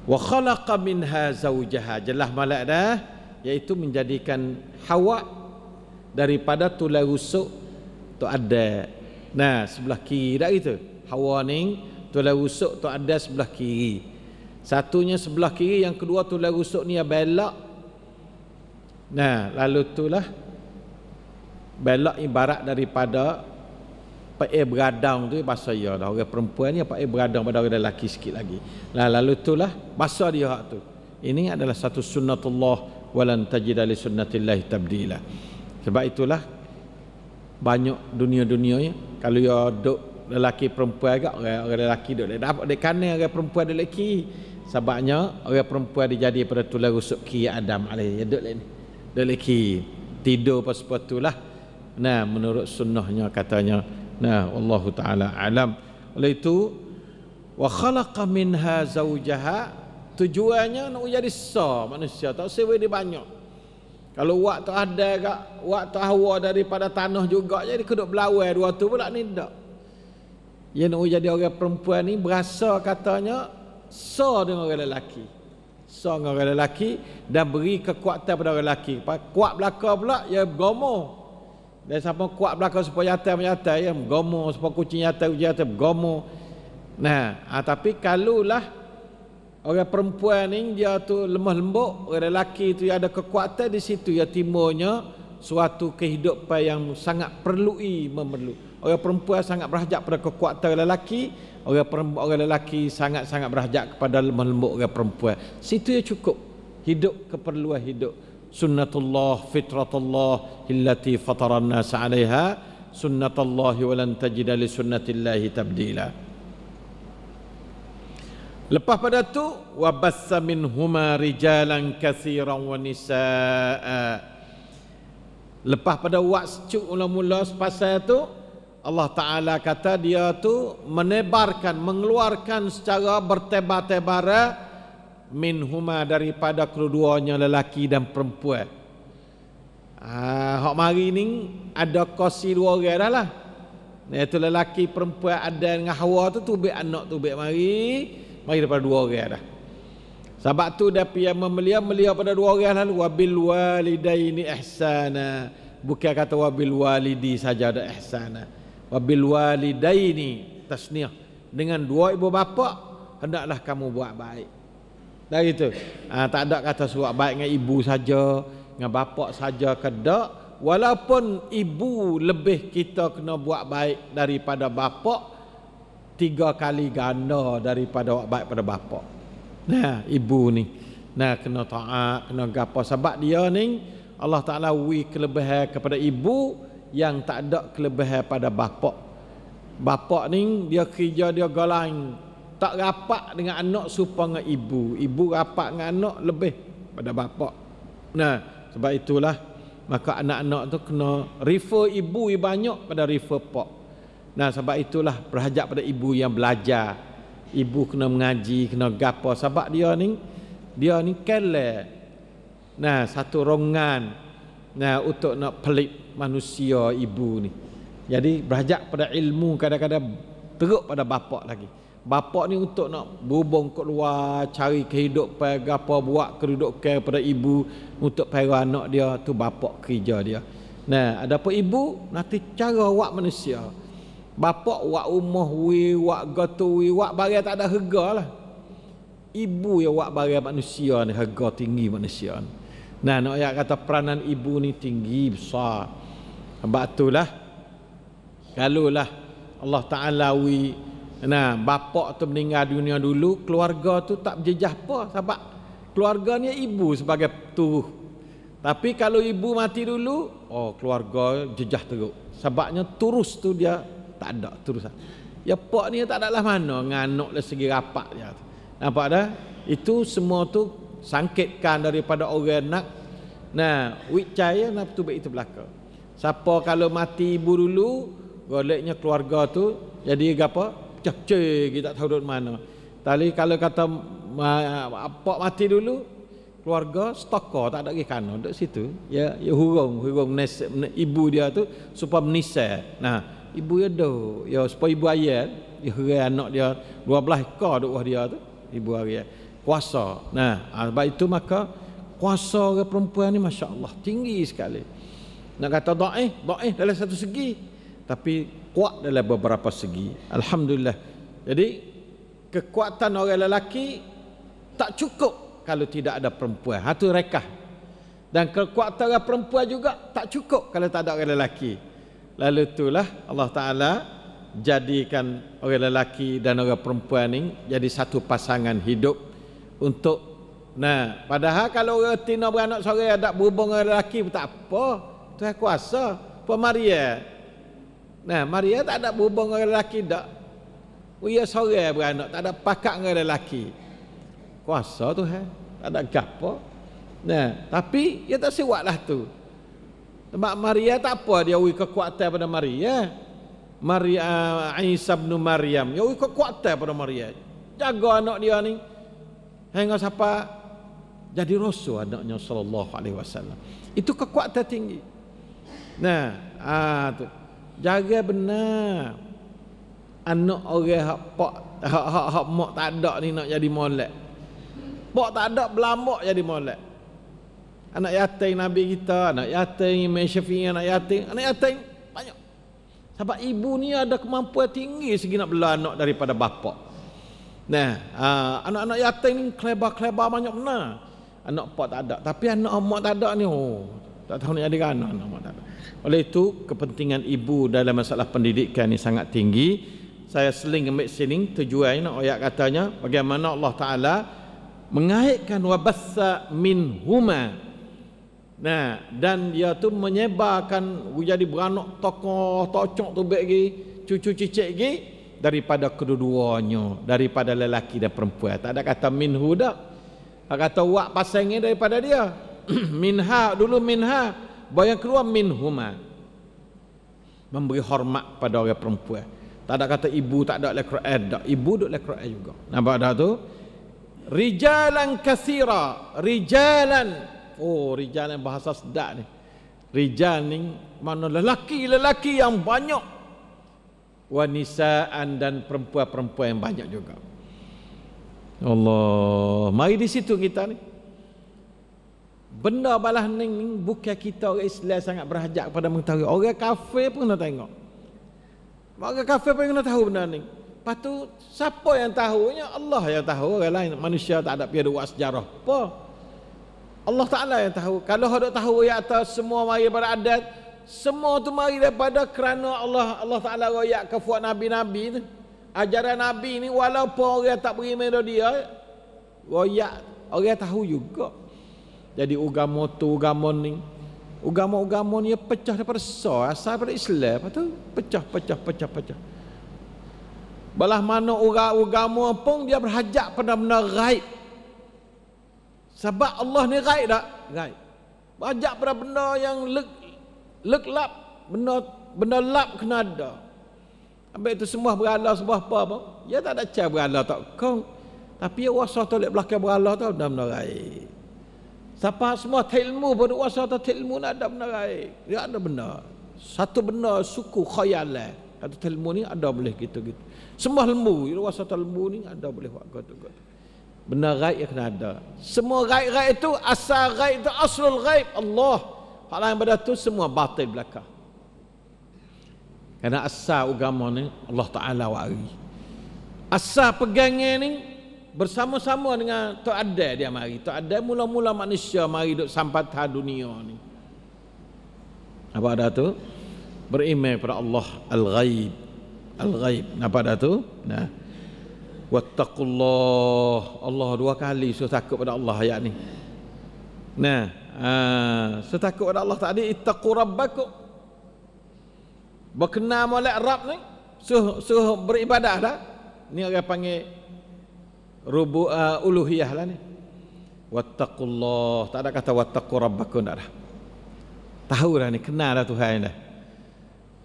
Wa khalaqa minha zawjaha, jelas malak dah, iaitu menjadikan Hawa daripada tulang rusuk tu ada. Nah, sebelah kiri dah gitu. Hawa ni tulang rusuk tu ada sebelah kiri. Satunya sebelah kiri, yang kedua tulang rusuk ni belak. Nah, lalu itulah belak ibarat daripada pakai beradang tu bahasa dia dah. Orang perempuan ni pakai beradang pada orang lelaki sikit lagi. Nah, lalu itulah bahasa dia hak tu. Ini adalah satu sunnatullah walan tajida li sunnatillahi tabdila. Sebab itulah banyak dunia-dunianya kalau dia duk lelaki perempuan agak orang lelaki duk dapat dek kanan orang perempuan duk lelaki. Sebabnya orang perempuan dijadi pada tulang rusuk kiri Adam alaihi duk ni. Duk lelaki tidur pas sepatulah. Nah, menurut sunnahnya katanya. Nah, wallahu taala alam. Oleh itu wa khalaqa minha zawjaha, tujuannya nak jadi sa manusia tak sewa dia banyak. Kalau waktu ada gak waktu hawa daripada tanah juga jadi keduk belawai dua tu pula ni tak. Yang nak jadi orang perempuan ni berasa katanya sa dengan orang lelaki. Sa dengan orang lelaki dan beri kekuatan pada orang lelaki. Kuat belakang pula ya bergomo. Dan siapa kuat belakang supaya nyata ya bergomo, supaya kucing nyata bergomo. Nah, tapi kalulah orang perempuan ni dia tu lemah lembut, orang lelaki tu ada kekuatan, di situ ya timbulnya suatu kehidupan yang sangat memerlu. Orang perempuan sangat berhajat pada kekuatan orang lelaki, orang lelaki sangat-sangat berhajat kepada lemah lembut orang perempuan. Situ ya cukup hidup keperluan hidup. Sunnatullah fitratullah illati fataran nas 'alaiha sunnatullahi wa lan tajida li sunnatillahi tabdila. Lepas pada tu wabassa minhuma rijalan katsiran wa nisaa. Lepas pada waktu mula-mula pasal tu Allah Taala kata dia tu menebarkan, mengeluarkan secara bertebar-tebara minhuma daripada kedua-duanya lelaki dan perempuan. Hak mari ni ada kosi dua orang dah lah. Iaitu lelaki perempuan Adam dengan Hawa tu tubik anak tubik mari daripada dua orang dah. Sebab tu dia pergi memelia pada dua orang lalu wabil walidaini ihsana. Bukan kata wabil walidi saja ada ihsana. Wabil walidaini tasniah. Dengan dua ibu bapa hendaklah kamu buat baik. Dah gitu. Tak ada kata suruh baik dengan ibu saja, dengan bapa saja kedak. Walaupun ibu lebih kita kena buat baik daripada bapa 3 kali ganda daripada buat baik pada bapa. Nah, ibu ni. Nah, kena taat, kena gapo sebab dia ni Allah Taala wi kelebihan kepada ibu yang tak ada kelebihan pada bapa. Bapa ni dia kerja dia galang, tak rapat dengan anak supaya dengan ibu. Ibu rapat dengan anak lebih pada bapa. Nah, sebab itulah maka anak-anak tu kena refer ibu banyak pada refer pak. Nah, sebab itulah berhajat pada ibu yang belajar. Ibu kena mengaji, kena gapo sebab dia ni kele. Nah, satu rongan untuk nak pelik manusia ibu ni. Jadi berhajat pada ilmu kadang-kadang teruk pada bapa lagi. Bapa ni untuk nak berhubung kat luar, cari kehidupan, gapo buat kedudukan pada ibu untuk para anak dia tu bapa kerja dia. Nah, adapun ibu nanti cara wak manusia. Bapa wak rumah wak gotu wak barang tak ada harga lah. Ibu yang wak barang manusia ni harga tinggi manusia ni. Nah, nak ayat kata peranan ibu ni tinggi besar. Sebab itulah kalulah Allah Taala bapa tu meninggal dunia dulu, keluarga tu tak berjejah apa sebab keluarga ni ibu sebagai turuh. Tapi kalau ibu mati dulu, keluarga jejah teruk. Sebabnya turus tu dia tak ada terusan. Ya pak ni tak adalah mana nganak dari segi rapat dia. Nampak dah? Itu semua tu sangkitkan daripada orang nak. Nah, wicaya nak tu baik itu belaka. Siapa kalau mati ibu dulu, goleknya keluarga tu jadi apa? Cek kita tak tahu duduk mana. Tadi kalau kata pak mati dulu, keluarga stokor tak ada lagi kanan duduk situ. Ya hurung ibu dia tu supaya menisah. Nah, ibu dia do, ya supaya ibu ayat, dia herai anak dia 12 ekor duk dia tu, ibu ayat. Kuasa. Nah, sebab itu maka kuasa orang perempuan ni masya-Allah tinggi sekali. Nak kata dhaif dalam satu segi, tapi kuat dalam beberapa segi. Alhamdulillah. Jadi kekuatan orang lelaki tak cukup kalau tidak ada perempuan. Itu rekah. Dan kekuatan orang perempuan juga tak cukup kalau tak ada orang lelaki. Lalu itulah Allah Taala jadikan orang lelaki dan orang perempuan ni jadi satu pasangan hidup untuk padahal kalau orang tina beranak seorang ada berhubung dengan lelaki pun tak apa. Tuhan kuasa. Maria. Maria tak ada berhubung dengan lelaki dak. Ia seorang beranak, tak ada pakat dengan lelaki. Kuasa Tuhan. Tak ada gapo. Tapi ia tak siwaklah tu. Sebab Maria tak apa dia wi kekuatan pada Maria. Isa bin Maryam, dia wi kekuatan pada Maria. Jaga anak dia ni. Hingga siapa jadi rasul anaknya sallallahu alaihi wasallam. Itu kekuatan tinggi. Tu. Jaga benar. Anak orang hak mak tak ada ni nak jadi molek. Mak tak ada belambak jadi molek. Anak yatim Nabi kita, anak yatim Imam Syafi'i, anak yatim banyak. Sebab ibu ni ada kemampuan tinggi segi nak bela anak daripada bapa. Anak-anak yatim ni klebar-klebar banyak benar. Anak pak tak ada, tapi anak mak tak ada ni tak tahu ni ada anak mak tak ada. Oleh itu kepentingan ibu dalam masalah pendidikan ni sangat tinggi. Saya seling ambil sini tujuan nak ayat katanya bagaimana Allah Taala mengaitkan wabassa minhuma. Dan dia tu menyebarkan jadi beranak tokoh tocok tu bagi cucu cicit lagi daripada kedua-duanya, daripada lelaki dan perempuan. Tak ada kata minhu dak. Tak kata wak pasangnya daripada dia. Minha dulu minha, baru yang keluar minhuma. Memberi hormat pada orang perempuan. Tak ada kata ibu tak ada dalam Quran dak. Ibu duk dalam Quran juga. Nampak dah tu? Rijalan katsira, rijalan. Oh, rijalan bahasa sedap ni. Rijal ni mana lelaki-lelaki yang banyak. Wanisaan dan perempuan-perempuan yang banyak juga. Allah, mari di situ kita ni. Benda balah ni bukan kita orang Islam sangat berhajat kepada mengetahui. Orang kafir pun nak tengok. Orang kafir pun nak tahu benda ni. Lepas tu siapa yang tahunya? Allah yang tahu. Orang lain manusia tak ada pergi buat sejarah apa. Allah Ta'ala yang tahu. Kalau hendak tahu ya atas semua mari beradat, semua tu mari daripada kerana Allah Ta'ala royak ke fuad Nabi-Nabi tu. Ajaran Nabi ni walaupun orang tak beriman dia, royak orang tahu juga. Jadi agama tu, agama ni, agama ni pecah daripada asal daripada Islam. Lepas tu pecah. Balah mana orang agama pun dia berhajat pada benda gaib. Sebab Allah ni gaib tak? Gaib. Berhajat pada benda yang lap, benda lap kena ada. Habis itu semua berhala sebuah apa? Ya tak ada cara berhala tak kong. Tapi ya wasa tu lek belakang berhala tu benda gaib. Siapa semua ilmu pun wasa tu ilmu nak ada benda gaib. Ya ada benda. Satu benda suku khayalan. Kata ilmu ni ada boleh gitu-gitu. Semua ilmu, wasa tu ilmu ni ada boleh buat gitu-gitu. Benda gaib yang kena ada. Semua gaib itu asal gaib itu aslul gaib Allah. Hal lain pada tu semua batil belaka. Karena asal agama ni Allah Taala wari. Asal pegangnya ni bersama-sama dengan Tok Adai dia mari. Tok Adai mula-mula manusia mari duk sampai ta dunia ni. Apa ada tu? Beriman kepada Allah al-ghaib. Al-ghaib. Apa ada tu? Nah. Wattaqullah. Allah dua kali suruh takut pada Allah ayat ni. Nah, suruh takut pada Allah tadi ittaqu rabbakum. Berkenal molek Rabb ni, suruh beribadah dah. Ni orang panggil uluhiyah lah ni. Wattaqullah. Tak ada kata wattaqu rabbakum dah. Tahu dah ni, kenal dah Tuhan dah.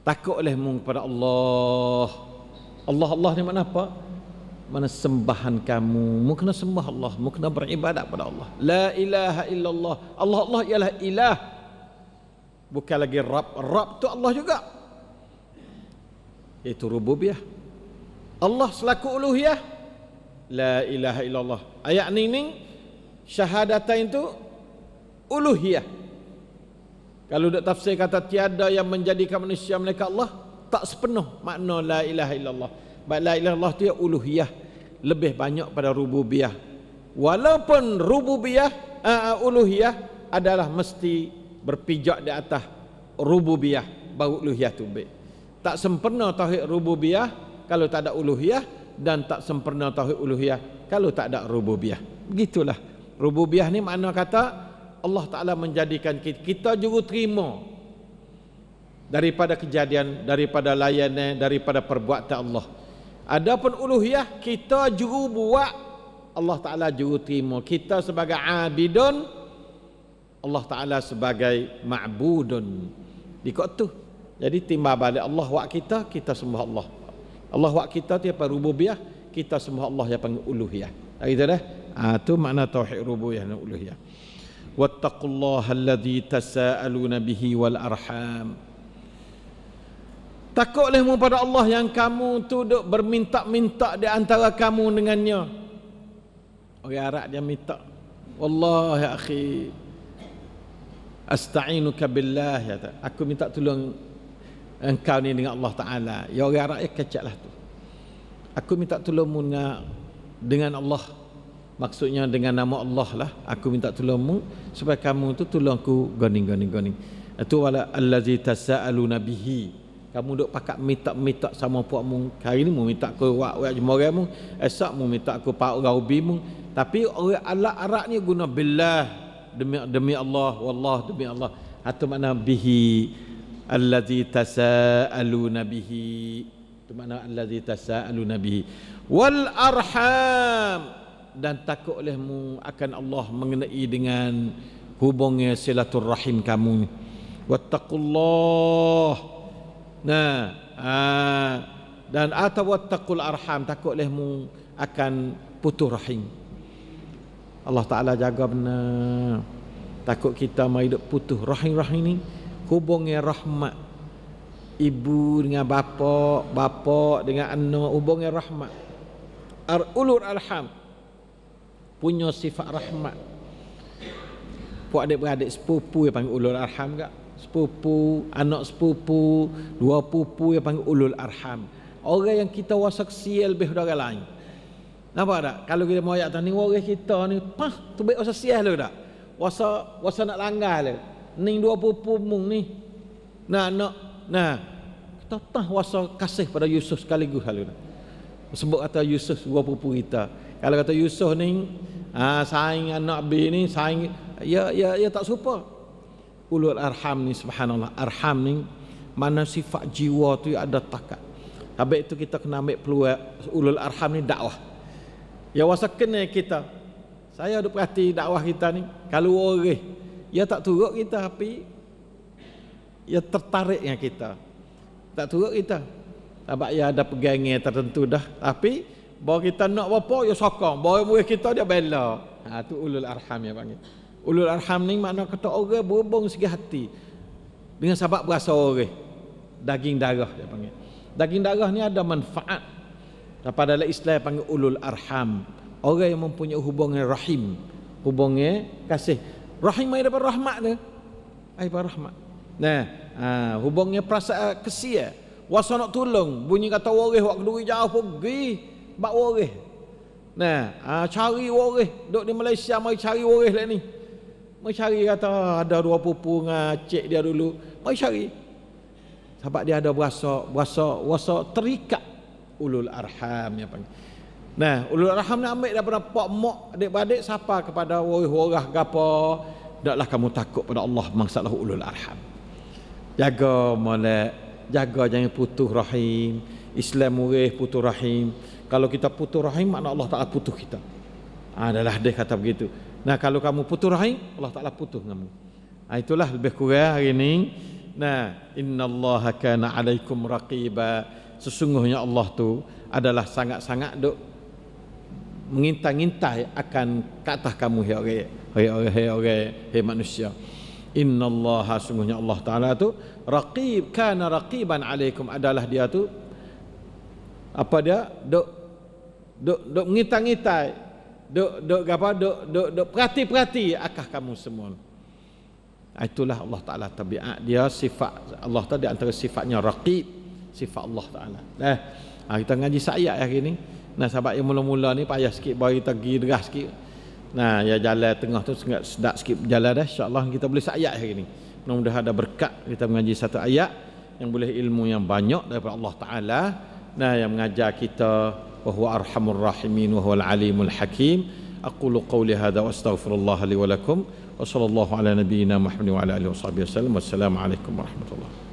Takut oleh mu kepada Allah. Allah ni mana apa? Mana sembahan kamu, mu kena sembah Allah, mu kena beribadat pada Allah. La ilaha illallah. Allah ialah ilah. Bukan lagi Rabb tu Allah juga. Itu rububiyah. Allah selaku uluhiyah. La ilaha illallah. Ayat ni syahadatain itu uluhiyah. Kalau dak tafsir kata tiada yang menjadikan manusia melainkan Allah, tak sepenuh makna la ilaha illallah. La ilaha illallah tu uluhiyah, lebih banyak pada rububiyah. Walaupun rububiyah, uluhiyah adalah mesti berpijak di atas rububiyah, baru uluhiyah tu baik. Tak sempurna tauhid rububiyah kalau tak ada uluhiyah, dan tak sempurna tauhid uluhiyah kalau tak ada rububiyah. Begitulah. Rububiyah ni makna kata Allah Ta'ala menjadikan kita juga terima daripada kejadian, daripada layanan, daripada perbuatan Allah. Adapun uluhiyah kita juga buat, Allah Ta'ala juga terima. Kita sebagai abidun, Allah Ta'ala sebagai ma'budun. Dikot tu. Jadi timbal balik Allah wak kita, kita sembah Allah. Allah wak kita tu apa rububiyah, kita sembah Allah yang panggil uluhiyah. Gitu dah. Tu makna tauhid rububiyah dan uluhiyah. Wattaqullaha alladzi tasaaluna bihi wal arham. Takutlah mu pada Allah yang kamu tu duk berminta-minta di antara kamu dengannya. Orang Arab dia minta, wallahi akhi asta'inuka billah, ya tak? Aku minta tolong engkau ni dengan Allah Ta'ala. Ya orang Arab ya kecaklah tu. Aku minta tolongmu dengan Allah. Maksudnya dengan nama Allah lah. Aku minta tolongmu supaya kamu tu tolong aku goni. Itu wala allazi tasaaluna bihi. Kamu duk pakat minta sama puakmu. Hari ni mu minta aku wak jemoremu, esok mu minta aku pak orang ubimu. Tapi orang Arab ni guna billah, demi Allah, wallah demi Allah. Atau makna bihi allazi tasaaluna bihi. Itu makna allazi tasaaluna bihi. Wal arham, dan takut olehmu akan Allah mengenai dengan hubungnya silaturrahim kamu. Wattaqullah. Nah, dan atau wattaqul arham, takut olehmu akan putus rahim. Allah Ta'ala jaga benar. Takut kita mau hidup putus rahim-rahim ni, hubungnya rahmat ibu dengan bapa, bapa dengan anak, hubungnya rahmat. Ulul arham punya sifat rahmat. Puak adik-beradik sepupu yang panggil ulul arham tak? Sepupu, anak sepupu, dua pupu yang panggil ulul arham. Orang yang kita wasa kesial lebih dari orang lain. Nampak tak? Kalau kita mau ayat ni, orang kita ni tu baik wasa sial lu tak? Wasa nak langgar le. Ni dua pupu mung ni. Nah, kita tah wasa kasih pada Yusuf sekaligus lalu. Sebut kata Yusuf dua pupu kita. Kalau kata Yusuf ni saing anak B ni saing, ya tak serupa. Ulul arham ni, subhanallah, arham ni mana sifat jiwa tu ada takat. Habis itu kita kena ambil peluang ulul arham ni dakwah. Ya wasa kena kita. Saya ada perhati dakwah kita ni, kalau orang ya tak turut kita, tapi ya tertarik dengan kita. Tak turut kita. Sebab ya ada pegangnya tertentu dah, tapi bahawa kita nak apa, ya sokong. Bahawa murid kita dia bela. Tu ulul arham ya panggil. Ulul arham ni makna kata orang berhubung segi hati dengan sebab berasa orang. Daging darah dia panggil. Daging darah ni ada manfaat. Dapat dalam Islam panggil ulul arham. Orang yang mempunyai hubungan rahim, hubungan kasih. Rahim mai dapat rahmat dia. Ai rahmat. Nah, hubungan perasaan kesian. Wasa nak tolong, bunyi kata waris wak keduri jauh pergi, bak waris. Nah, cari waris, duk di Malaysia mai cari waris lah ni. Mai cari kata ada dua pupu dengan cik dia dulu. Mai cari. Sebab dia ada berasa terikat ulul arham ya panggil. Nah, ulul arham ni ambil daripada pak mak adik-beradik siapa kepada waris-waris gapo, ndaklah kamu takut pada Allah masalah ulul arham. Jaga molek, jaga jangan putus rahim. Islam murid putus rahim. Kalau kita putus rahim, makna Allah Ta'ala putus kita. Adalah dia kata begitu. Nah, kalau kamu putus rahim, Allah Ta'ala putus kamu. Itulah lebih kurang hari ini. Nah, innallaha kana alaikum raqiba. Sesungguhnya Allah tu adalah sangat-sangat duk mengintai-ngintai akan ke atas kamu hai manusia. Innallaha, sungguhnya Allah Ta'ala tu raqib, kana raqiban alaikum, adalah dia tu apa dia duk mengintai-ngintai, duk perhati-perhati akan kamu semua. Itulah Allah Ta'ala tabiat dia, sifat Allah tadi antara sifatnya raqib, sifat Allah Ta'ala. Kita ngaji ayat hari ni. Nah, sahabat yang mula-mula ni payah sikit, bagi kita pergi derah sikit. Nah, ya jalan tengah tu sedap sikit berjalan dah. InsyaAllah kita boleh ayat hari ni. Mudah-mudahan ada berkat kita mengaji satu ayat yang boleh ilmu yang banyak daripada Allah Ta'ala. Nah, yang mengajar kita wa huwa arhamur rahimin wa huwal alimul hakim. Aqulu qawli hadha wa astaghfirullah li wa lakum wa sallallahu ala nabiyyina Muhammadin wa ala alihi wa sahbihi wasallam. Wassalamu alaikum warahmatullahi